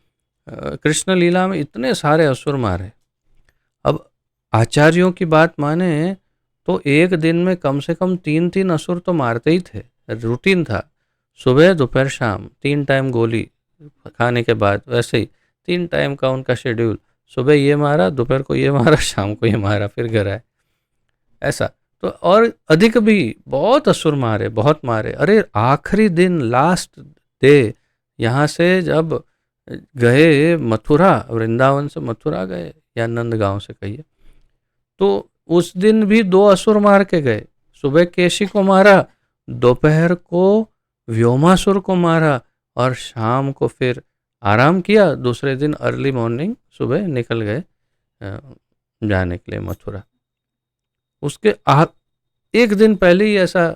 कृष्ण लीला में इतने सारे असुर मारे। अब आचार्यों की बात माने तो एक दिन में कम से कम 3 असुर तो मारते ही थे, रूटीन था। सुबह दोपहर शाम 3 टाइम गोली खाने के बाद, वैसे ही 3 टाइम का उनका शेड्यूल। सुबह ये मारा, दोपहर को ये मारा, शाम को ये मारा, फिर घर आए। ऐसा। तो और अधिक भी बहुत असुर मारे, बहुत मारे। अरे आखिरी दिन, लास्ट डे, यहाँ से जब गए मथुरा, वृंदावन से मथुरा गए या नंदगांव से कहिए, तो उस दिन भी 2 असुर मार के गए। सुबह केशी को मारा, दोपहर को व्योमासुर को मारा, और शाम को फिर आराम किया। दूसरे दिन अर्ली मॉर्निंग सुबह निकल गए जाने के लिए मथुरा। उसके एक दिन पहले ही ऐसा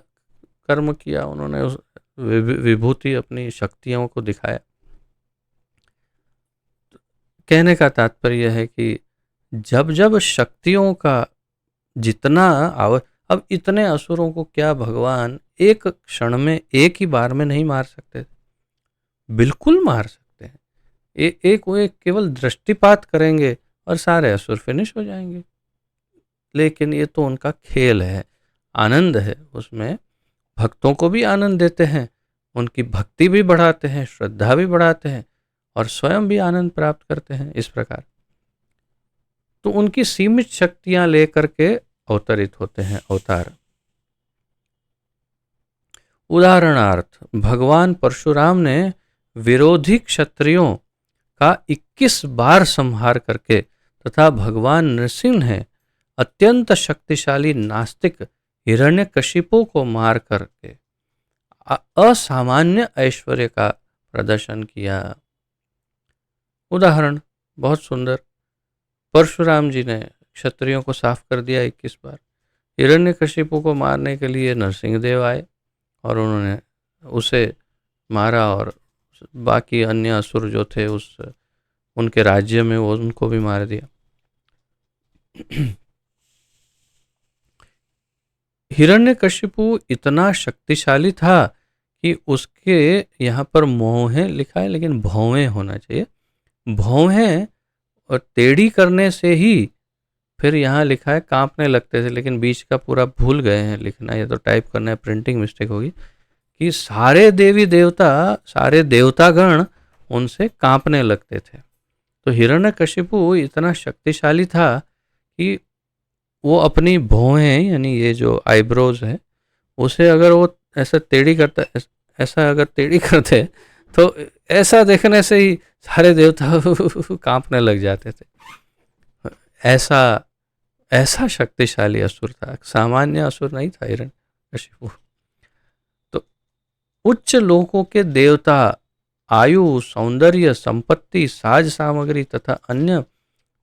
कर्म किया उन्होंने, उस विभूति अपनी शक्तियों को दिखाया। कहने का तात्पर्य है कि जब जब शक्तियों का जितना अब इतने असुरों को क्या भगवान एक क्षण में, एक ही बार में नहीं मार सकते थे? बिल्कुल मार सकते हैं। एक वो एक केवल दृष्टिपात करेंगे और सारे असुर फिनिश हो जाएंगे। लेकिन ये तो उनका खेल है, आनंद है उसमें। भक्तों को भी आनंद देते हैं, उनकी भक्ति भी बढ़ाते हैं, श्रद्धा भी बढ़ाते हैं, और स्वयं भी आनंद प्राप्त करते हैं इस प्रकार। तो उनकी सीमित शक्तियां लेकर के अवतरित होते हैं अवतार। उदाहरणार्थ भगवान परशुराम ने विरोधी क्षत्रियों का 21 बार संहार करके, तथा भगवान नृसिंह ने अत्यंत शक्तिशाली नास्तिक हिरण्यकशिपु को मार करके असामान्य ऐश्वर्य का प्रदर्शन किया। उदाहरण बहुत सुंदर। परशुराम जी ने क्षत्रियों को साफ कर दिया 21 बार। हिरण्यकशिपु को मारने के लिए नरसिंहदेव आए और उन्होंने उसे मारा, और बाकी अन्य असुर जो थे उस उनके राज्य में, वो उनको भी मार दिया। हिरण्यकशिपु इतना शक्तिशाली था कि उसके यहाँ पर मोहे लिखा है, लेकिन भौवें होना चाहिए। भौवें और टेढ़ी करने से ही, फिर यहाँ लिखा है कांपने लगते थे, लेकिन बीच का पूरा भूल गए हैं लिखना, या तो टाइप करना है, प्रिंटिंग मिस्टेक होगी, कि सारे देवी देवता, सारे देवतागण उनसे कांपने लगते थे। तो हिरण्यकशिपु इतना शक्तिशाली था कि वो अपनी भौहें, यानी ये जो आईब्रोज है, उसे अगर वो ऐसा टेढ़ी करता, ऐसा अगर टेढ़ी करते, तो ऐसा देखने से ही सारे देवता कांपने लग जाते थे। ऐसा ऐसा शक्तिशाली असुर था, सामान्य असुर नहीं था हिरण्यकशिपु। तो उच्च लोकों के देवता आयु, सौंदर्य, संपत्ति, साज सामग्री तथा अन्य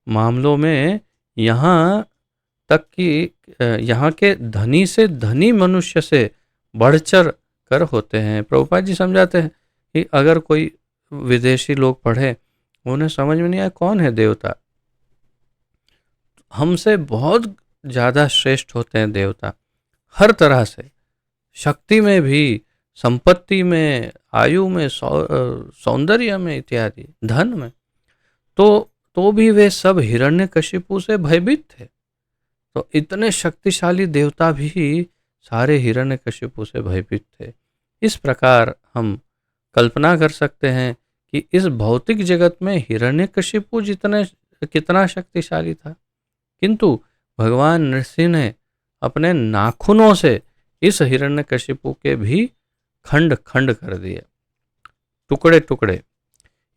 मामलों में यहाँ तक कि यहाँ के धनी से धनी मनुष्य से बढ़चढ़ कर होते हैं। प्रभुपाद जी समझाते हैं कि अगर कोई विदेशी लोग पढ़े, उन्हें समझ में नहीं आया कौन है देवता, हमसे बहुत ज़्यादा श्रेष्ठ होते हैं देवता, हर तरह से, शक्ति में भी, संपत्ति में, आयु में, सौंदर्य में इत्यादि, धन में। तो भी वे सब हिरण्यकशिपु से भयभीत थे। तो इतने शक्तिशाली देवता भी सारे हिरण्यकशिपु से भयभीत थे। इस प्रकार हम कल्पना कर सकते हैं कि इस भौतिक जगत में हिरण्यकशिपु कितना शक्तिशाली था, किंतु भगवान नृसिंह ने अपने नाखूनों से इस हिरण्यकशिपु के भी खंड खंड कर दिए, टुकड़े टुकड़े।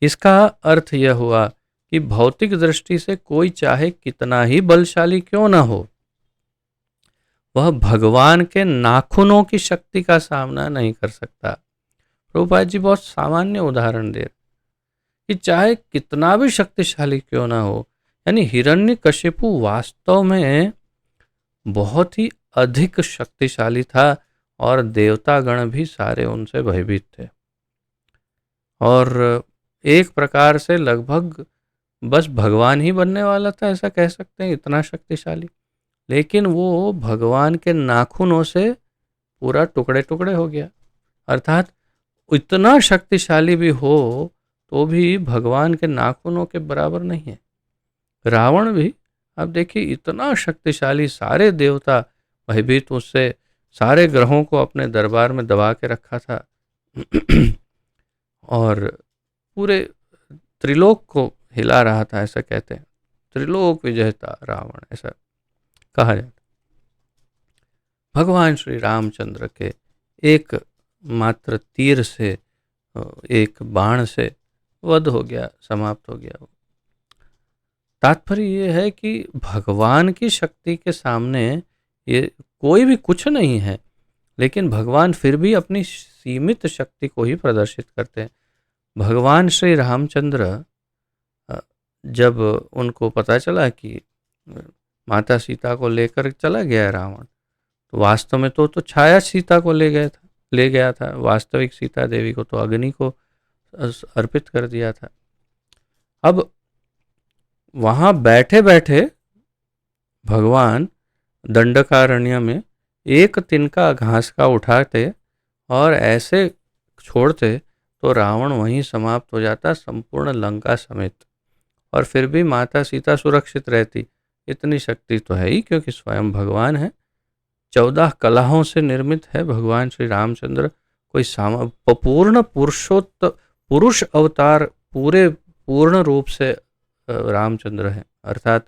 इसका अर्थ यह हुआ कि भौतिक दृष्टि से कोई चाहे कितना ही बलशाली क्यों न हो, वह भगवान के नाखूनों की शक्ति का सामना नहीं कर सकता। प्रभुपाद जी बहुत सामान्य उदाहरण दे कि चाहे कितना भी शक्तिशाली क्यों ना हो, यानी हिरण्यकशिपु वास्तव में बहुत ही अधिक शक्तिशाली था, और देवतागण भी सारे उनसे भयभीत थे, और एक प्रकार से लगभग बस भगवान ही बनने वाला था, ऐसा कह सकते हैं, इतना शक्तिशाली। लेकिन वो भगवान के नाखूनों से पूरा टुकड़े टुकड़े हो गया। अर्थात इतना शक्तिशाली भी हो तो भी भगवान के नाखूनों के बराबर नहीं है। रावण भी, अब देखिए, इतना शक्तिशाली, सारे देवता भयभीत उससे, सारे ग्रहों को अपने दरबार में दबा के रखा था और पूरे त्रिलोक को हिला रहा था, ऐसा कहते हैं, त्रिलोक विजेता रावण, ऐसा कहा जाता। भगवान श्री रामचंद्र के एक मात्र तीर से, एक बाण से वध हो गया, समाप्त हो गया। तात्पर्य ये है कि भगवान की शक्ति के सामने ये कोई भी कुछ नहीं है, लेकिन भगवान फिर भी अपनी सीमित शक्ति को ही प्रदर्शित करते हैं। भगवान श्री रामचंद्र जब उनको पता चला कि माता सीता को लेकर चला गया है रावण, तो वास्तव में तो छाया सीता को ले गया था। वास्तविक सीता देवी को तो अग्नि को अर्पित कर दिया था। अब वहाँ बैठे बैठे भगवान दंडकारण्य में एक तिनका घास का उठाते और ऐसे छोड़ते तो रावण वहीं समाप्त हो जाता, संपूर्ण लंका समेत। और फिर भी माता सीता सुरक्षित रहती। इतनी शक्ति तो है ही, क्योंकि स्वयं भगवान है। 14 कलाओं से निर्मित है भगवान श्री रामचंद्र। कोई पूर्ण पुरुष अवतार, पूरे पूर्ण रूप से रामचंद्र है, अर्थात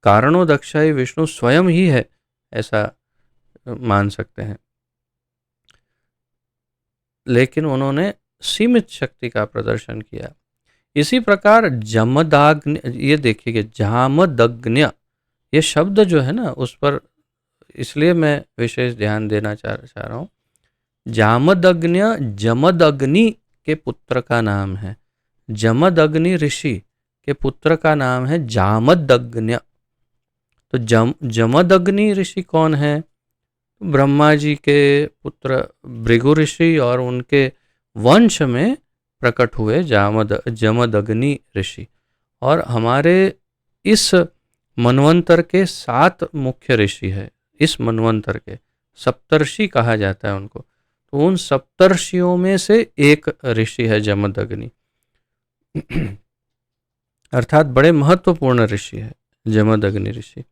कारणोदक्षाई विष्णु स्वयं ही है, ऐसा मान सकते हैं। लेकिन उन्होंने सीमित शक्ति का प्रदर्शन किया। इसी प्रकार जमदाग्नि, ये देखिए जामदग्न्य, ये शब्द जो है ना, उस पर इसलिए मैं विशेष ध्यान देना चाह रहा हूँ। जामदग्न्य जमदग्नि के पुत्र का नाम है। जमदग्नि ऋषि के पुत्र का नाम है जामदग्न्य। तो जमदग्नि ऋषि कौन है? ब्रह्मा जी के पुत्र भृगु ऋषि और उनके वंश में प्रकट हुए जमदग्नि ऋषि। और हमारे इस मनवंतर के 7 मुख्य ऋषि है। इस मनवंतर के सप्तर्षि कहा जाता है उनको। तो उन सप्तर्षियों में से एक ऋषि है जमदग्नि, अर्थात बड़े महत्वपूर्ण ऋषि है जमदग्नि ऋषि।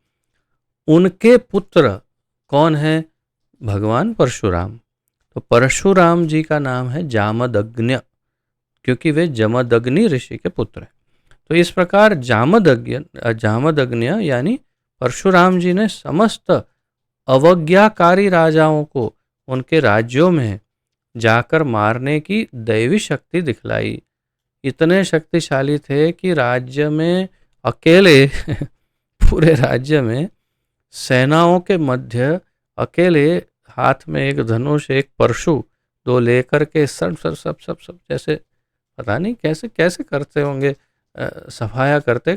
उनके पुत्र कौन है? भगवान परशुराम। तो परशुराम जी का नाम है जामदग्न्य, क्योंकि वे जमदग्नि ऋषि के पुत्र हैं। तो इस प्रकार जामदग्न्य यानी परशुराम जी ने समस्त अवज्ञाकारी राजाओं को उनके राज्यों में जाकर मारने की दैवी शक्ति दिखलाई। इतने शक्तिशाली थे कि राज्य में अकेले पूरे राज्य में सेनाओं के मध्य अकेले हाथ में एक धनुष, एक परशु, 2 लेकर के सब जैसे पता नहीं कैसे कैसे करते होंगे, सफाया करते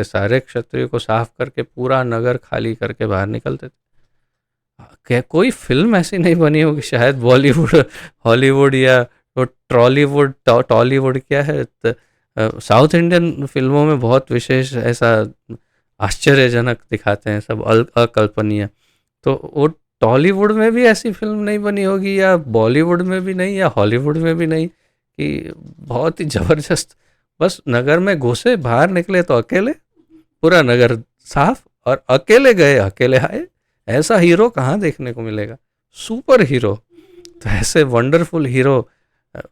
सारे क्षत्रियों को साफ करके पूरा नगर खाली करके बाहर निकलते थे। कोई फिल्म ऐसी नहीं बनी होगी शायद, बॉलीवुड, हॉलीवुड या टॉलीवुड क्या है, साउथ इंडियन फिल्मों में बहुत विशेष ऐसा आश्चर्यजनक दिखाते हैं, सब अकल्पनीय। तो वो टॉलीवुड में भी ऐसी फिल्म नहीं बनी होगी, या बॉलीवुड में भी नहीं, या हॉलीवुड में भी नहीं, कि बहुत ही ज़बरदस्त। बस नगर में घुसे, बाहर निकले तो अकेले, पूरा नगर साफ, और अकेले गए अकेले आए। ऐसा हीरो कहाँ देखने को मिलेगा, सुपर हीरो। तो ऐसे वंडरफुल हीरो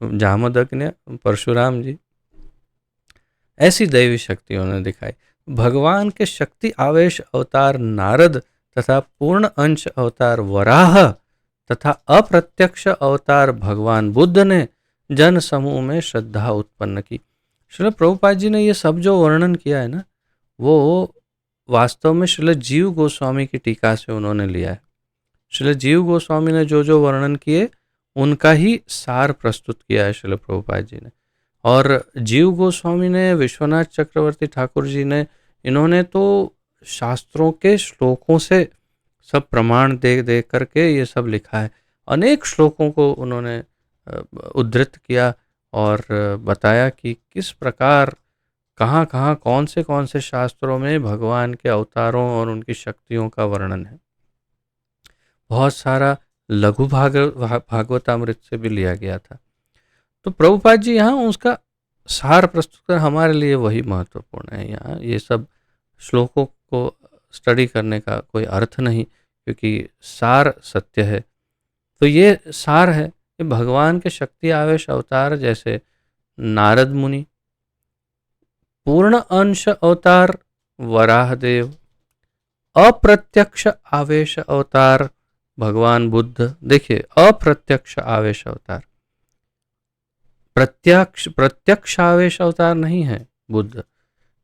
जामदग्नि परशुराम जी, ऐसी दैवी शक्ति उन्होंने दिखाई। भगवान के शक्ति आवेश अवतार नारद तथा पूर्ण अंश अवतार वराह तथा अप्रत्यक्ष अवतार भगवान बुद्ध ने जन समूह में श्रद्धा उत्पन्न की। श्रील प्रभुपाद जी ने ये सब जो वर्णन किया है ना, वो वास्तव में श्रील जीव गोस्वामी की टीका से उन्होंने लिया है। श्रील जीव गोस्वामी ने जो जो वर्णन किए उनका ही सार प्रस्तुत किया है श्रील प्रभुपाद जी ने। और जीव गोस्वामी ने, विश्वनाथ चक्रवर्ती ठाकुर जी ने, इन्होंने तो शास्त्रों के श्लोकों से सब प्रमाण दे करके ये सब लिखा है। अनेक श्लोकों को उन्होंने उद्धृत किया और बताया कि किस प्रकार कहाँ कहाँ कौन से शास्त्रों में भगवान के अवतारों और उनकी शक्तियों का वर्णन है। बहुत सारा लघु भागवतामृत से भी लिया गया था। तो प्रभुपाद जी यहाँ उसका सार प्रस्तुत कर, हमारे लिए वही महत्वपूर्ण है। यहाँ ये सब श्लोकों को स्टडी करने का कोई अर्थ नहीं, क्योंकि सार सत्य है। तो ये सार है कि भगवान के शक्ति आवेश अवतार जैसे नारद मुनि, पूर्ण अंश अवतार वराहदेव, अप्रत्यक्ष आवेश अवतार भगवान बुद्ध, देखिए अप्रत्यक्ष आवेश अवतार, प्रत्यक्ष प्रत्यक्ष आवेश अवतार नहीं है बुद्ध,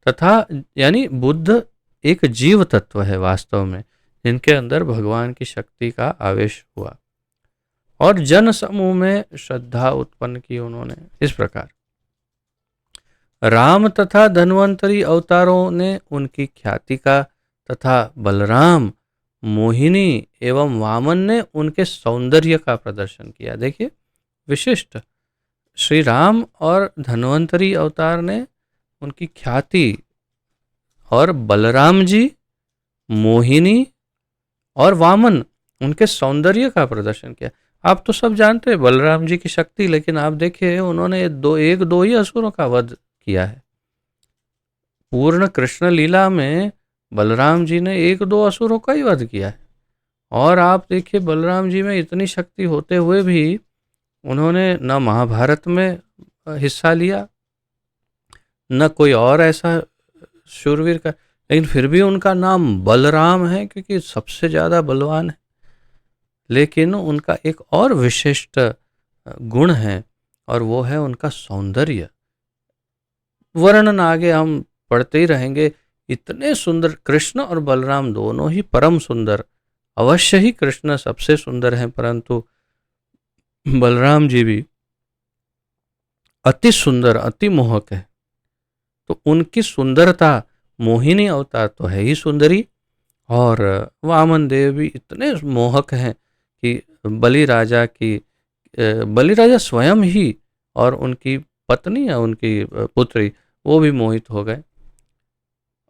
तथा यानी बुद्ध एक जीव तत्व है वास्तव में, जिनके अंदर भगवान की शक्ति का आवेश हुआ और जन समूह में श्रद्धा उत्पन्न की उन्होंने। इस प्रकार राम तथा धन्वंतरी अवतारों ने उनकी ख्याति का, तथा बलराम, मोहिनी एवं वामन ने उनके सौंदर्य का प्रदर्शन किया। देखिए विशिष्ट, श्री राम और धन्वंतरी अवतार ने उनकी ख्याति, और बलराम जी, मोहिनी और वामन उनके सौंदर्य का प्रदर्शन किया। आप तो सब जानते हैं बलराम जी की शक्ति, लेकिन आप देखिए उन्होंने एक दो ही असुरों का वध किया है। पूर्ण कृष्ण लीला में बलराम जी ने एक दो असुरों का ही वध किया है, और आप देखिए बलराम जी में इतनी शक्ति होते हुए भी उन्होंने न महाभारत में हिस्सा लिया, न कोई और ऐसा शूरवीर का, लेकिन फिर भी उनका नाम बलराम है क्योंकि सबसे ज़्यादा बलवान है। लेकिन उनका एक और विशिष्ट गुण है, और वो है उनका सौंदर्य। वर्णन आगे हम पढ़ते ही रहेंगे। इतने सुंदर कृष्ण और बलराम दोनों ही परम सुंदर, अवश्य ही कृष्ण सबसे सुंदर हैं, परंतु बलराम जी भी अति सुंदर, अति मोहक है। तो उनकी सुंदरता, मोहिनी अवतार तो है ही सुंदरी, और वामन देव भी इतने मोहक हैं कि बलि राजा स्वयं ही और उनकी पत्नी या उनकी पुत्री वो भी मोहित हो गए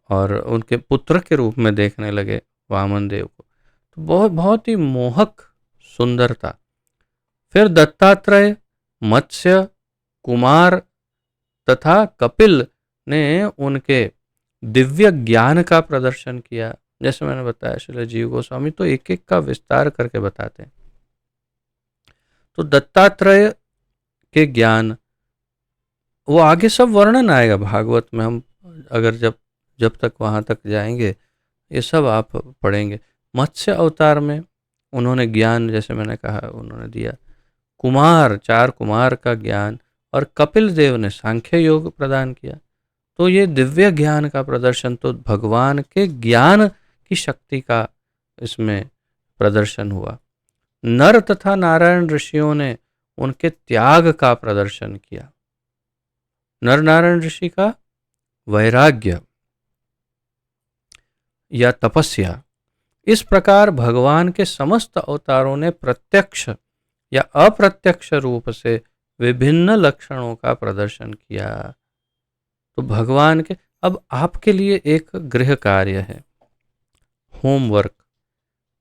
और उनके पुत्र के रूप में देखने लगे वामन देव को। तो बहुत बहुत ही मोहक सुंदरता। फिर दत्तात्रेय, मत्स्य, कुमार तथा कपिल ने उनके दिव्य ज्ञान का प्रदर्शन किया। जैसे मैंने बताया श्रील जीव गोस्वामी तो एक एक का विस्तार करके बताते हैं। तो दत्तात्रेय के ज्ञान, वो आगे सब वर्णन आएगा भागवत में, हम अगर जब तक वहाँ तक जाएंगे ये सब आप पढ़ेंगे। मत्स्य अवतार में उन्होंने ज्ञान, जैसे मैंने कहा, उन्होंने दिया। कुमार, 4 कुमार का ज्ञान, और कपिल देव ने सांख्य योग प्रदान किया। तो ये दिव्य ज्ञान का प्रदर्शन तो भगवान के ज्ञान की शक्ति का इसमें प्रदर्शन हुआ। नर तथा नारायण ऋषियों ने उनके त्याग का प्रदर्शन किया। नर नारायण ऋषि का वैराग्य या तपस्या। इस प्रकार भगवान के समस्त अवतारों ने प्रत्यक्ष या अप्रत्यक्ष रूप से विभिन्न लक्षणों का प्रदर्शन किया। तो भगवान के, अब आपके लिए एक गृह कार्य है, होमवर्क।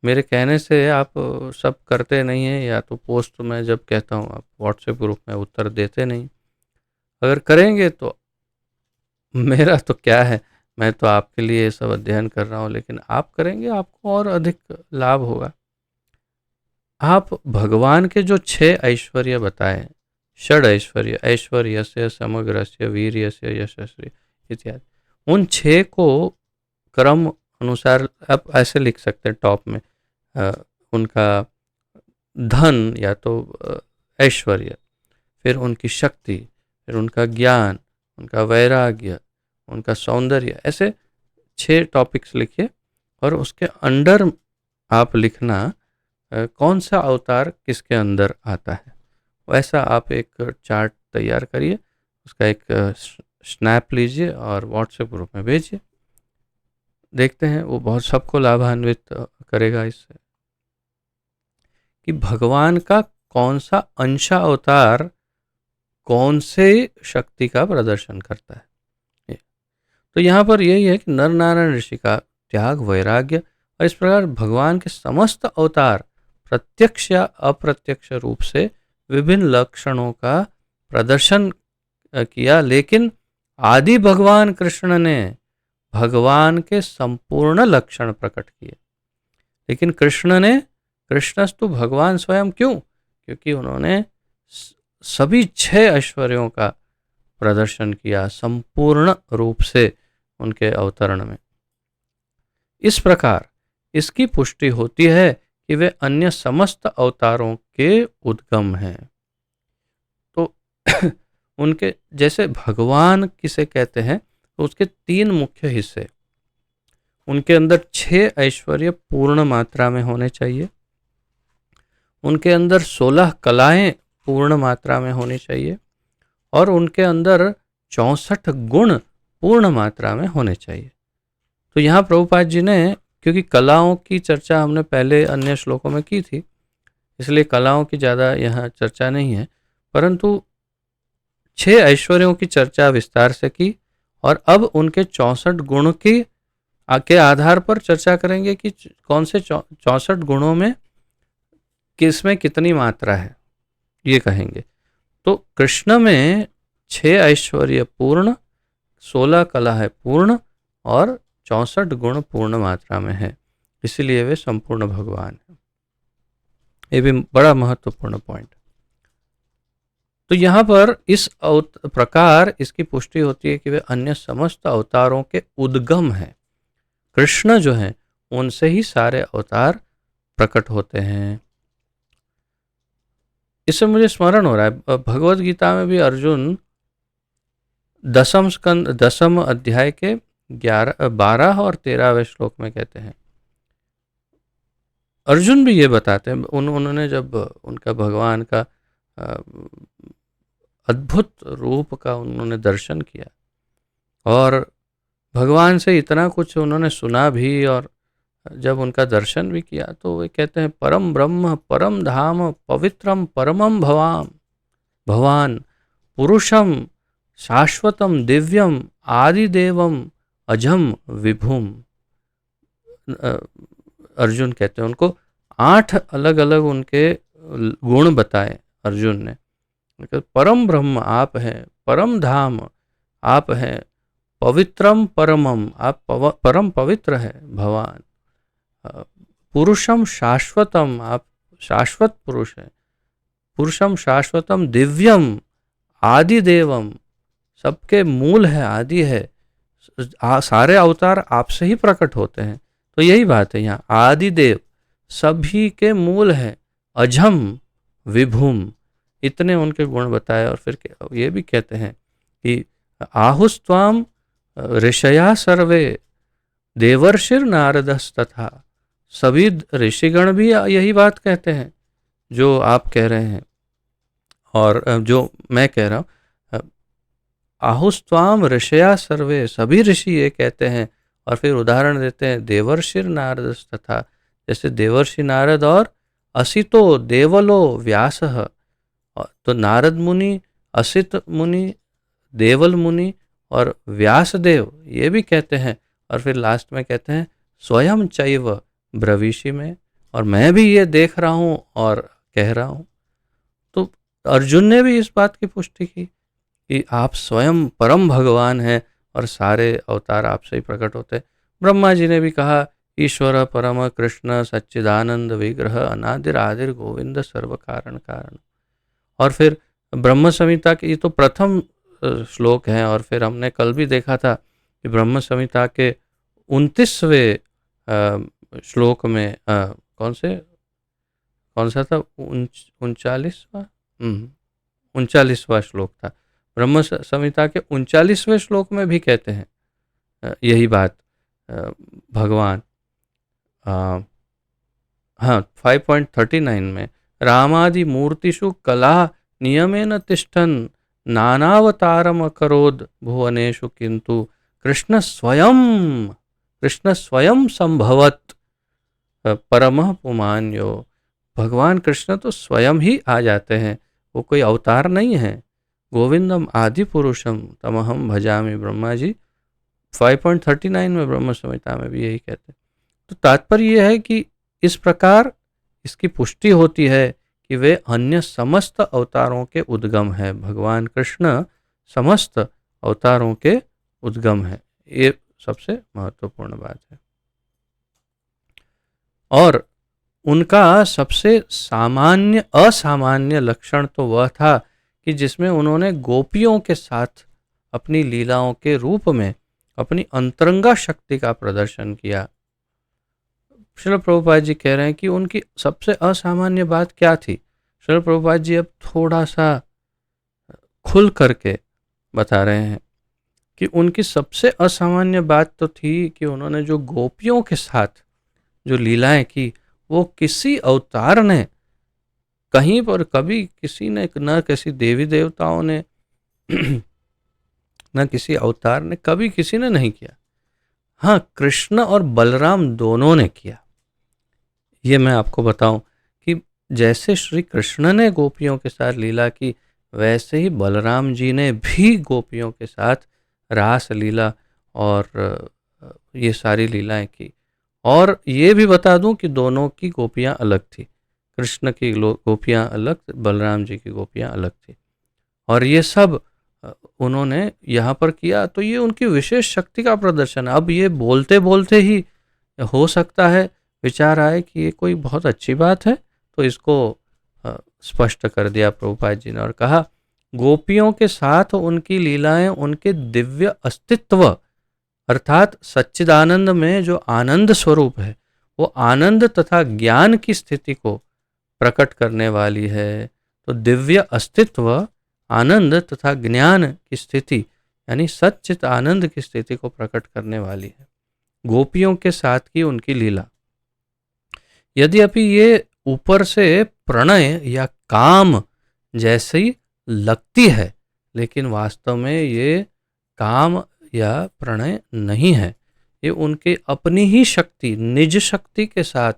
मेरे कहने से आप सब करते नहीं हैं, या तो पोस्ट में जब कहता हूँ आप व्हाट्सएप ग्रुप में उत्तर देते नहीं। अगर करेंगे तो मेरा तो क्या है, मैं तो आपके लिए ये सब अध्ययन कर रहा हूँ, लेकिन आप करेंगे आपको और अधिक लाभ होगा। आप भगवान के जो 6 ऐश्वर्य बताए, षड ऐश्वर्य, ऐश्वर्यस्य, समग्रस्य, वीर्यस्य, यशस्वी इत्यादि, उन 6 को क्रम अनुसार आप ऐसे लिख सकते हैं टॉप में। उनका धन या तो ऐश्वर्य, फिर उनकी शक्ति, फिर उनका ज्ञान, उनका वैराग्य, उनका सौंदर्य, ऐसे 6 टॉपिक्स लिखिए, और उसके अंडर आप लिखना कौन सा अवतार किसके अंदर आता है। वैसा आप एक चार्ट तैयार करिए, उसका एक स्नैप लीजिए और व्हाट्सएप ग्रुप में भेजिए। देखते हैं वो बहुत सबको लाभान्वित करेगा इससे, कि भगवान का कौन सा अंशा अवतार कौन से शक्ति का प्रदर्शन करता है। तो यहाँ पर यही है कि नर नारायण ऋषि का त्याग, वैराग्य, और इस प्रकार भगवान के समस्त अवतार प्रत्यक्ष या अप्रत्यक्ष रूप से विभिन्न लक्षणों का प्रदर्शन किया। लेकिन आदि भगवान कृष्ण ने भगवान के संपूर्ण लक्षण प्रकट किए। लेकिन कृष्णस्तु भगवान स्वयं, क्यों? क्योंकि उन्होंने सभी 6 ऐश्वर्यों का प्रदर्शन किया संपूर्ण रूप से उनके अवतरण में। इस प्रकार इसकी पुष्टि होती है कि वे अन्य समस्त अवतारों के उद्गम हैं। तो उनके जैसे भगवान किसे कहते हैं, तो उसके तीन मुख्य हिस्से, उनके अंदर 6 ऐश्वर्य पूर्ण मात्रा में होने चाहिए, उनके अंदर 16 कलाएं पूर्ण मात्रा में होनी चाहिए, और उनके अंदर 64 गुण पूर्ण मात्रा में होने चाहिए। तो यहाँ प्रभुपाद जी ने, क्योंकि कलाओं की चर्चा हमने पहले अन्य श्लोकों में की थी, इसलिए कलाओं की ज़्यादा यहाँ चर्चा नहीं है, परंतु 6 ऐश्वर्यों की चर्चा विस्तार से की, और अब उनके 64 गुण की के आधार पर चर्चा करेंगे कि कौन से 64 गुणों में किसमें कितनी मात्रा है, ये कहेंगे। तो कृष्ण में 6 ऐश्वर्य पूर्ण, 16 कला है पूर्ण, और 64 गुण पूर्ण मात्रा में है, इसीलिए वे संपूर्ण भगवान हैं। ये भी बड़ा महत्वपूर्ण पॉइंट। तो यहाँ पर इस प्रकार इसकी पुष्टि होती है कि वे अन्य समस्त अवतारों के उद्गम हैं। कृष्ण जो हैं उनसे ही सारे अवतार प्रकट होते हैं। इससे मुझे स्मरण हो रहा है, भगवत गीता में भी अर्जुन दसम अध्याय के 12 और 13वें श्लोक में कहते हैं, अर्जुन भी ये बताते हैं, उन्होंने जब उनका भगवान का अद्भुत रूप का उन्होंने दर्शन किया और भगवान से इतना कुछ उन्होंने सुना भी, और जब उनका दर्शन भी किया, तो वे कहते हैं परम ब्रह्म परम धाम पवित्रम परमम भवान पुरुषम शाश्वतम दिव्यम आदिदेवम अजम विभुम। अर्जुन कहते हैं, उनको 8 अलग अलग उनके गुण बताए अर्जुन ने। परम ब्रह्म आप हैं, परम धाम आप हैं, पवित्रम परमम आप परम पवित्र है भगवान, पुरुषम शाश्वतम आप शाश्वत पुरुष हैं, पुरुषम शाश्वतम दिव्यम आदिदेवम सबके मूल है, आदि है, सारे अवतार आपसे ही प्रकट होते हैं। तो यही बात है यहाँ, आदिदेव सभी के मूल है, अजम विभुम, इतने उनके गुण बताए। और फिर ये भी कहते हैं कि आहुस्त्वाम ऋषया सर्वे देवर्षिर नारदस्तथा, सभी ऋषिगण भी यही बात कहते हैं जो आप कह रहे हैं और जो मैं कह रहा हूँ। आहुस्त्वाम ऋषया सर्वे, सभी ऋषि ये कहते हैं, और फिर उदाहरण देते हैं देवर्षिर नारदस्तथा, जैसे देवर्षि नारद और असितो देवलो व्यासः। तो नारद मुनि, असित मुनि, देवल मुनि और व्यासदेव ये भी कहते हैं, और फिर लास्ट में कहते हैं स्वयं चैव ब्रवीषि में, और मैं भी ये देख रहा हूँ और कह रहा हूँ। तो अर्जुन ने भी इस बात की पुष्टि की कि आप स्वयं परम भगवान हैं और सारे अवतार आपसे ही प्रकट होते हैं। ब्रह्मा जी ने भी कहा ईश्वर परम कृष्ण सच्चिदानंद विग्रह अनादिर आदिर गोविंद सर्व कारण कारण। और फिर ब्रह्म संहिता के, ये तो प्रथम श्लोक है, और फिर हमने कल भी देखा था कि ब्रह्म संहिता के 29वें श्लोक में कौन सा था, 39वां श्लोक था। ब्रह्म संहिता के 39वें श्लोक में भी कहते हैं यही बात भगवान। हाँ, 5.39 में रामादि मूर्तिषु कला नियमेन तिष्ठन् नानावतारम अकरोद भुवनेषु किंतु कृष्ण स्वयं संभवत परमः पुमान्यो। भगवान कृष्ण तो स्वयं ही आ जाते हैं, वो कोई अवतार नहीं है। गोविंदम आदि पुरुषम तमहम भजामि, ब्रह्मा जी 5.39 में ब्रह्म संहिता में भी यही कहते हैं। तो तात्पर्य यह है कि इस प्रकार इसकी पुष्टि होती है कि वे अन्य समस्त अवतारों के उद्गम है। भगवान कृष्ण समस्त अवतारों के उद्गम है, ये सबसे महत्वपूर्ण बात है। और उनका सबसे असामान्य लक्षण तो वह था कि जिसमें उन्होंने गोपियों के साथ अपनी लीलाओं के रूप में अपनी अंतरंगा शक्ति का प्रदर्शन किया। श्रील प्रभुपाद जी कह रहे हैं कि उनकी सबसे असामान्य बात क्या थी। श्रील प्रभुपाद जी अब थोड़ा सा खुल करके बता रहे हैं कि उनकी सबसे असामान्य बात तो थी कि उन्होंने जो गोपियों के साथ जो लीलाएं की, वो किसी अवतार ने कहीं पर कभी किसी ने, न किसी देवी देवताओं ने न किसी अवतार ने, कभी किसी ने नहीं किया। हाँ, कृष्ण और बलराम दोनों ने किया। ये मैं आपको बताऊं कि जैसे श्री कृष्ण ने गोपियों के साथ लीला की, वैसे ही बलराम जी ने भी गोपियों के साथ रास लीला और ये सारी लीलाएं की। और ये भी बता दूं कि दोनों की गोपियां अलग थी। कृष्ण की गोपियां अलग, बलराम जी की गोपियां अलग थी। और ये सब उन्होंने यहाँ पर किया, तो ये उनकी विशेष शक्ति का प्रदर्शन है। अब ये बोलते बोलते ही हो सकता है विचार आए कि ये कोई बहुत अच्छी बात है, तो इसको स्पष्ट कर दिया प्रभुपाद जी ने और कहा, गोपियों के साथ उनकी लीलाएं उनके दिव्य अस्तित्व अर्थात सच्चिदानंद में जो आनंद स्वरूप है, वो आनंद तथा ज्ञान की स्थिति को प्रकट करने वाली है। तो दिव्य अस्तित्व, आनंद तथा ज्ञान की स्थिति यानी सच्चित आनंद की स्थिति को प्रकट करने वाली है गोपियों के साथ की उनकी लीला। यद्यपि ये ऊपर से प्रणय या काम जैसी लगती है, लेकिन वास्तव में ये काम या प्रणय नहीं है। ये उनके अपनी ही शक्ति, निज शक्ति के साथ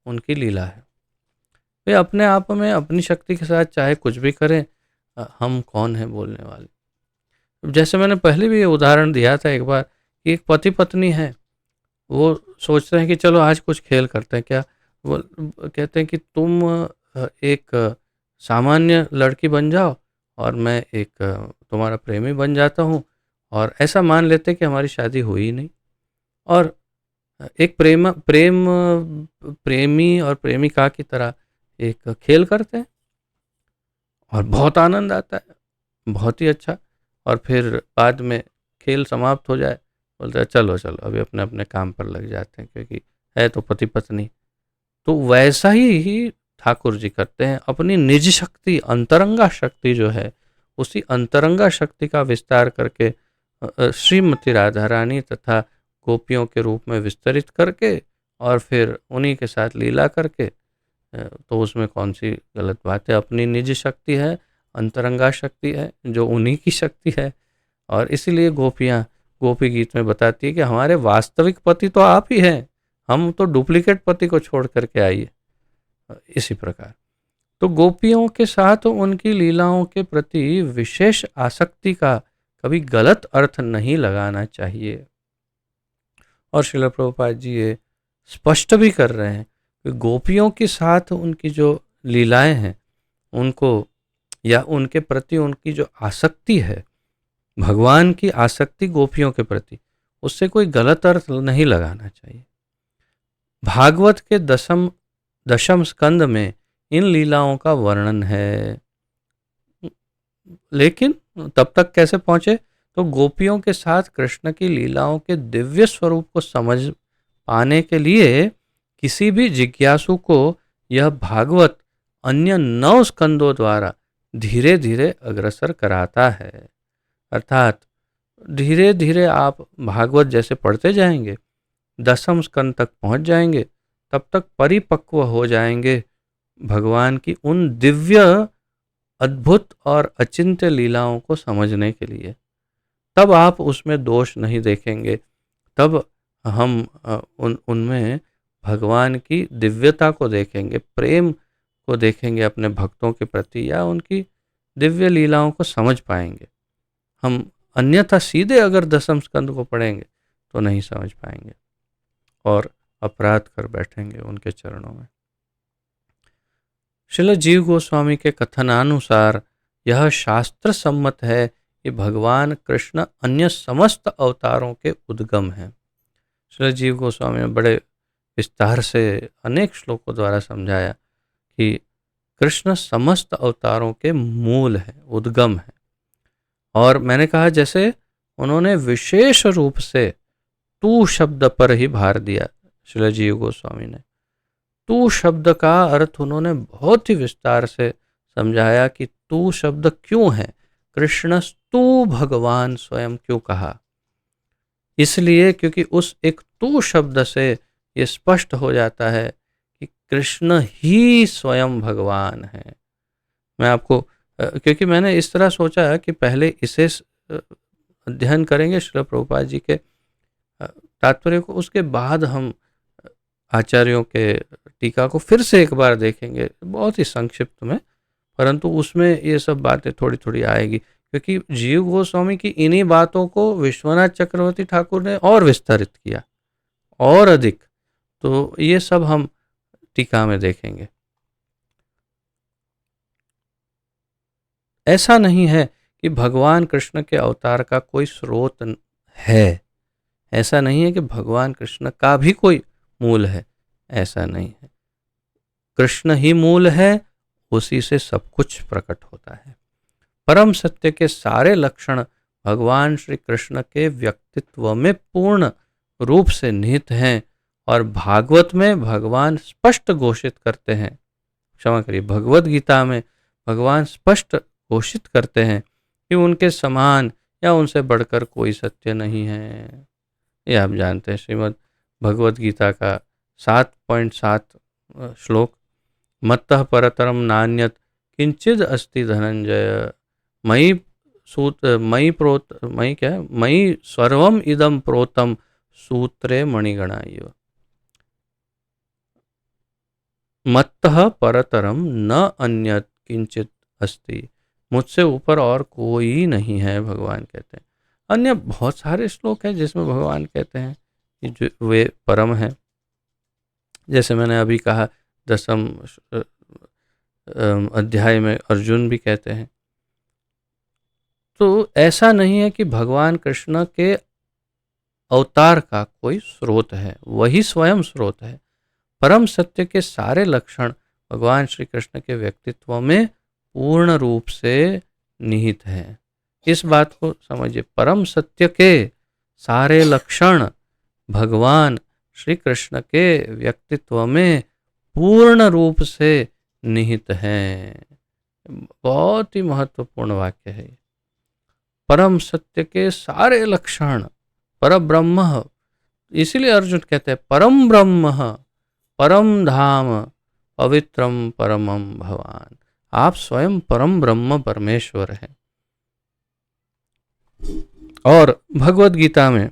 उनकी लीला है। वे अपने आप में अपनी शक्ति के साथ चाहे कुछ भी करें, हम कौन हैं बोलने वाले। जैसे मैंने पहले भी ये उदाहरण दिया था एक बार कि एक पति पत्नी है, वो सोचते हैं कि चलो आज कुछ खेल करते हैं। क्या वो कहते हैं कि तुम एक सामान्य लड़की बन जाओ और मैं एक तुम्हारा प्रेमी बन जाता हूँ, और ऐसा मान लेते कि हमारी शादी हुई ही नहीं। और एक प्रेमी और प्रेमिका की तरह एक खेल करते हैं और बहुत आनंद आता है, बहुत ही अच्छा। और फिर बाद में खेल समाप्त हो जाए, बोलते हैं चलो चलो अभी अपने अपने काम पर लग जाते हैं, क्योंकि है तो पति पत्नी। तो वैसा ही ठाकुर जी करते हैं। अपनी निज शक्ति, अंतरंगा शक्ति जो है, उसी अंतरंगा शक्ति का विस्तार करके श्रीमती राधा रानी तथा गोपियों के रूप में विस्तरित करके और फिर उन्हीं के साथ लीला करके, तो उसमें कौन सी गलत बात है। अपनी निज शक्ति है, अंतरंगा शक्ति है जो उन्हीं की शक्ति है। और इसीलिए गोपियाँ गोपी गीत में बताती है कि हमारे वास्तविक पति तो आप ही हैं, हम तो डुप्लीकेट पति को छोड़ करके आइए। इसी प्रकार तो गोपियों के साथ उनकी लीलाओं के प्रति विशेष आसक्ति का कभी गलत अर्थ नहीं लगाना चाहिए। और श्रील प्रभुपाद जी ये स्पष्ट भी कर रहे हैं कि गोपियों के साथ उनकी जो लीलाएं हैं, उनको या उनके प्रति उनकी जो आसक्ति है, भगवान की आसक्ति गोपियों के प्रति, उससे कोई गलत अर्थ नहीं लगाना चाहिए। भागवत के दशम स्कंद में इन लीलाओं का वर्णन है, लेकिन तब तक कैसे पहुंचे, तो गोपियों के साथ कृष्ण की लीलाओं के दिव्य स्वरूप को समझ पाने के लिए किसी भी जिज्ञासु को यह भागवत अन्य 9 स्कंदों द्वारा धीरे धीरे अग्रसर कराता है। अर्थात धीरे धीरे आप भागवत जैसे पढ़ते जाएंगे, दशम स्कंद तक पहुंच जाएंगे, तब तक परिपक्व हो जाएंगे भगवान की उन दिव्य, अद्भुत और अचिंत्य लीलाओं को समझने के लिए। तब आप उसमें दोष नहीं देखेंगे, तब हम उनमें भगवान की दिव्यता को देखेंगे, प्रेम को देखेंगे अपने भक्तों के प्रति, या उनकी दिव्य लीलाओं को समझ पाएंगे। हम अन्यथा सीधे अगर दशम स्कंद को पढ़ेंगे तो नहीं समझ पाएंगे और अपराध कर बैठेंगे उनके चरणों में। श्रील जीव गोस्वामी के कथनानुसार यह शास्त्र सम्मत है कि भगवान कृष्ण अन्य समस्त अवतारों के उद्गम हैं। श्रील जीव गोस्वामी ने बड़े विस्तार से अनेक श्लोकों द्वारा समझाया कि कृष्ण समस्त अवतारों के मूल है, उद्गम है। और मैंने कहा जैसे उन्होंने विशेष रूप से तू शब्द पर ही भार दिया, श्रील जीव गोस्वामी ने। तू शब्द का अर्थ उन्होंने बहुत ही विस्तार से समझाया कि तू शब्द क्यों है, कृष्णस्तु भगवान स्वयं क्यों कहा। इसलिए क्योंकि उस एक तू शब्द से ये स्पष्ट हो जाता है कि कृष्ण ही स्वयं भगवान है। मैं आपको क्योंकि मैंने इस तरह सोचा है कि पहले इसे अध्ययन करेंगे श्रील प्रभुपाद जी के तात्पर्य को, उसके बाद हम आचार्यों के टीका को फिर से एक बार देखेंगे, बहुत ही संक्षिप्त में, परंतु उसमें ये सब बातें थोड़ी थोड़ी आएगी, क्योंकि जीव गोस्वामी की इन्हीं बातों को विश्वनाथ चक्रवर्ती ठाकुर ने और विस्तारित किया और अधिक, तो ये सब हम टीका में देखेंगे। ऐसा नहीं है कि भगवान कृष्ण के अवतार का कोई स्रोत है, ऐसा नहीं है कि भगवान कृष्ण का भी कोई मूल है, ऐसा नहीं है। कृष्ण ही मूल है, उसी से सब कुछ प्रकट होता है। परम सत्य के सारे लक्षण भगवान श्री कृष्ण के व्यक्तित्व में पूर्ण रूप से निहित हैं और भागवत में भगवान स्पष्ट घोषित करते हैं, क्षमा करिए, भगवत गीता में भगवान स्पष्ट घोषित करते हैं कि उनके समान या उनसे बढ़कर कोई सत्य नहीं है। ये आप जानते हैं, श्रीमद् भगवत गीता का 7.7 श्लोक, मत्तः परतरम नान्यत किंचिद अस्ति धनंजय, मयि सर्वम इदम प्रोतम सूत्रे मणिगणाय। मत्तः परतरम न अन्यत किंचित अस्ति, मुझसे ऊपर और कोई नहीं है, भगवान कहते हैं। अन्य बहुत सारे श्लोक हैं जिसमें भगवान कहते हैं कि जो वे परम हैं, जैसे मैंने अभी कहा 10वें अध्याय में अर्जुन भी कहते हैं। तो ऐसा नहीं है कि भगवान कृष्ण के अवतार का कोई स्रोत है, वही स्वयं स्रोत है। परम सत्य के सारे लक्षण भगवान श्री कृष्ण के व्यक्तित्व में पूर्ण रूप से निहित हैं। इस बात को समझिए, परम सत्य के सारे लक्षण भगवान श्री कृष्ण के व्यक्तित्व में पूर्ण रूप से निहित हैं। बहुत ही महत्वपूर्ण वाक्य है। परम सत्य के सारे लक्षण, परब्रह्म, इसीलिए अर्जुन कहते हैं परम ब्रह्म परम धाम पवित्रम परमम भवान, आप स्वयं परम ब्रह्म परमेश्वर हैं। और भगवत गीता में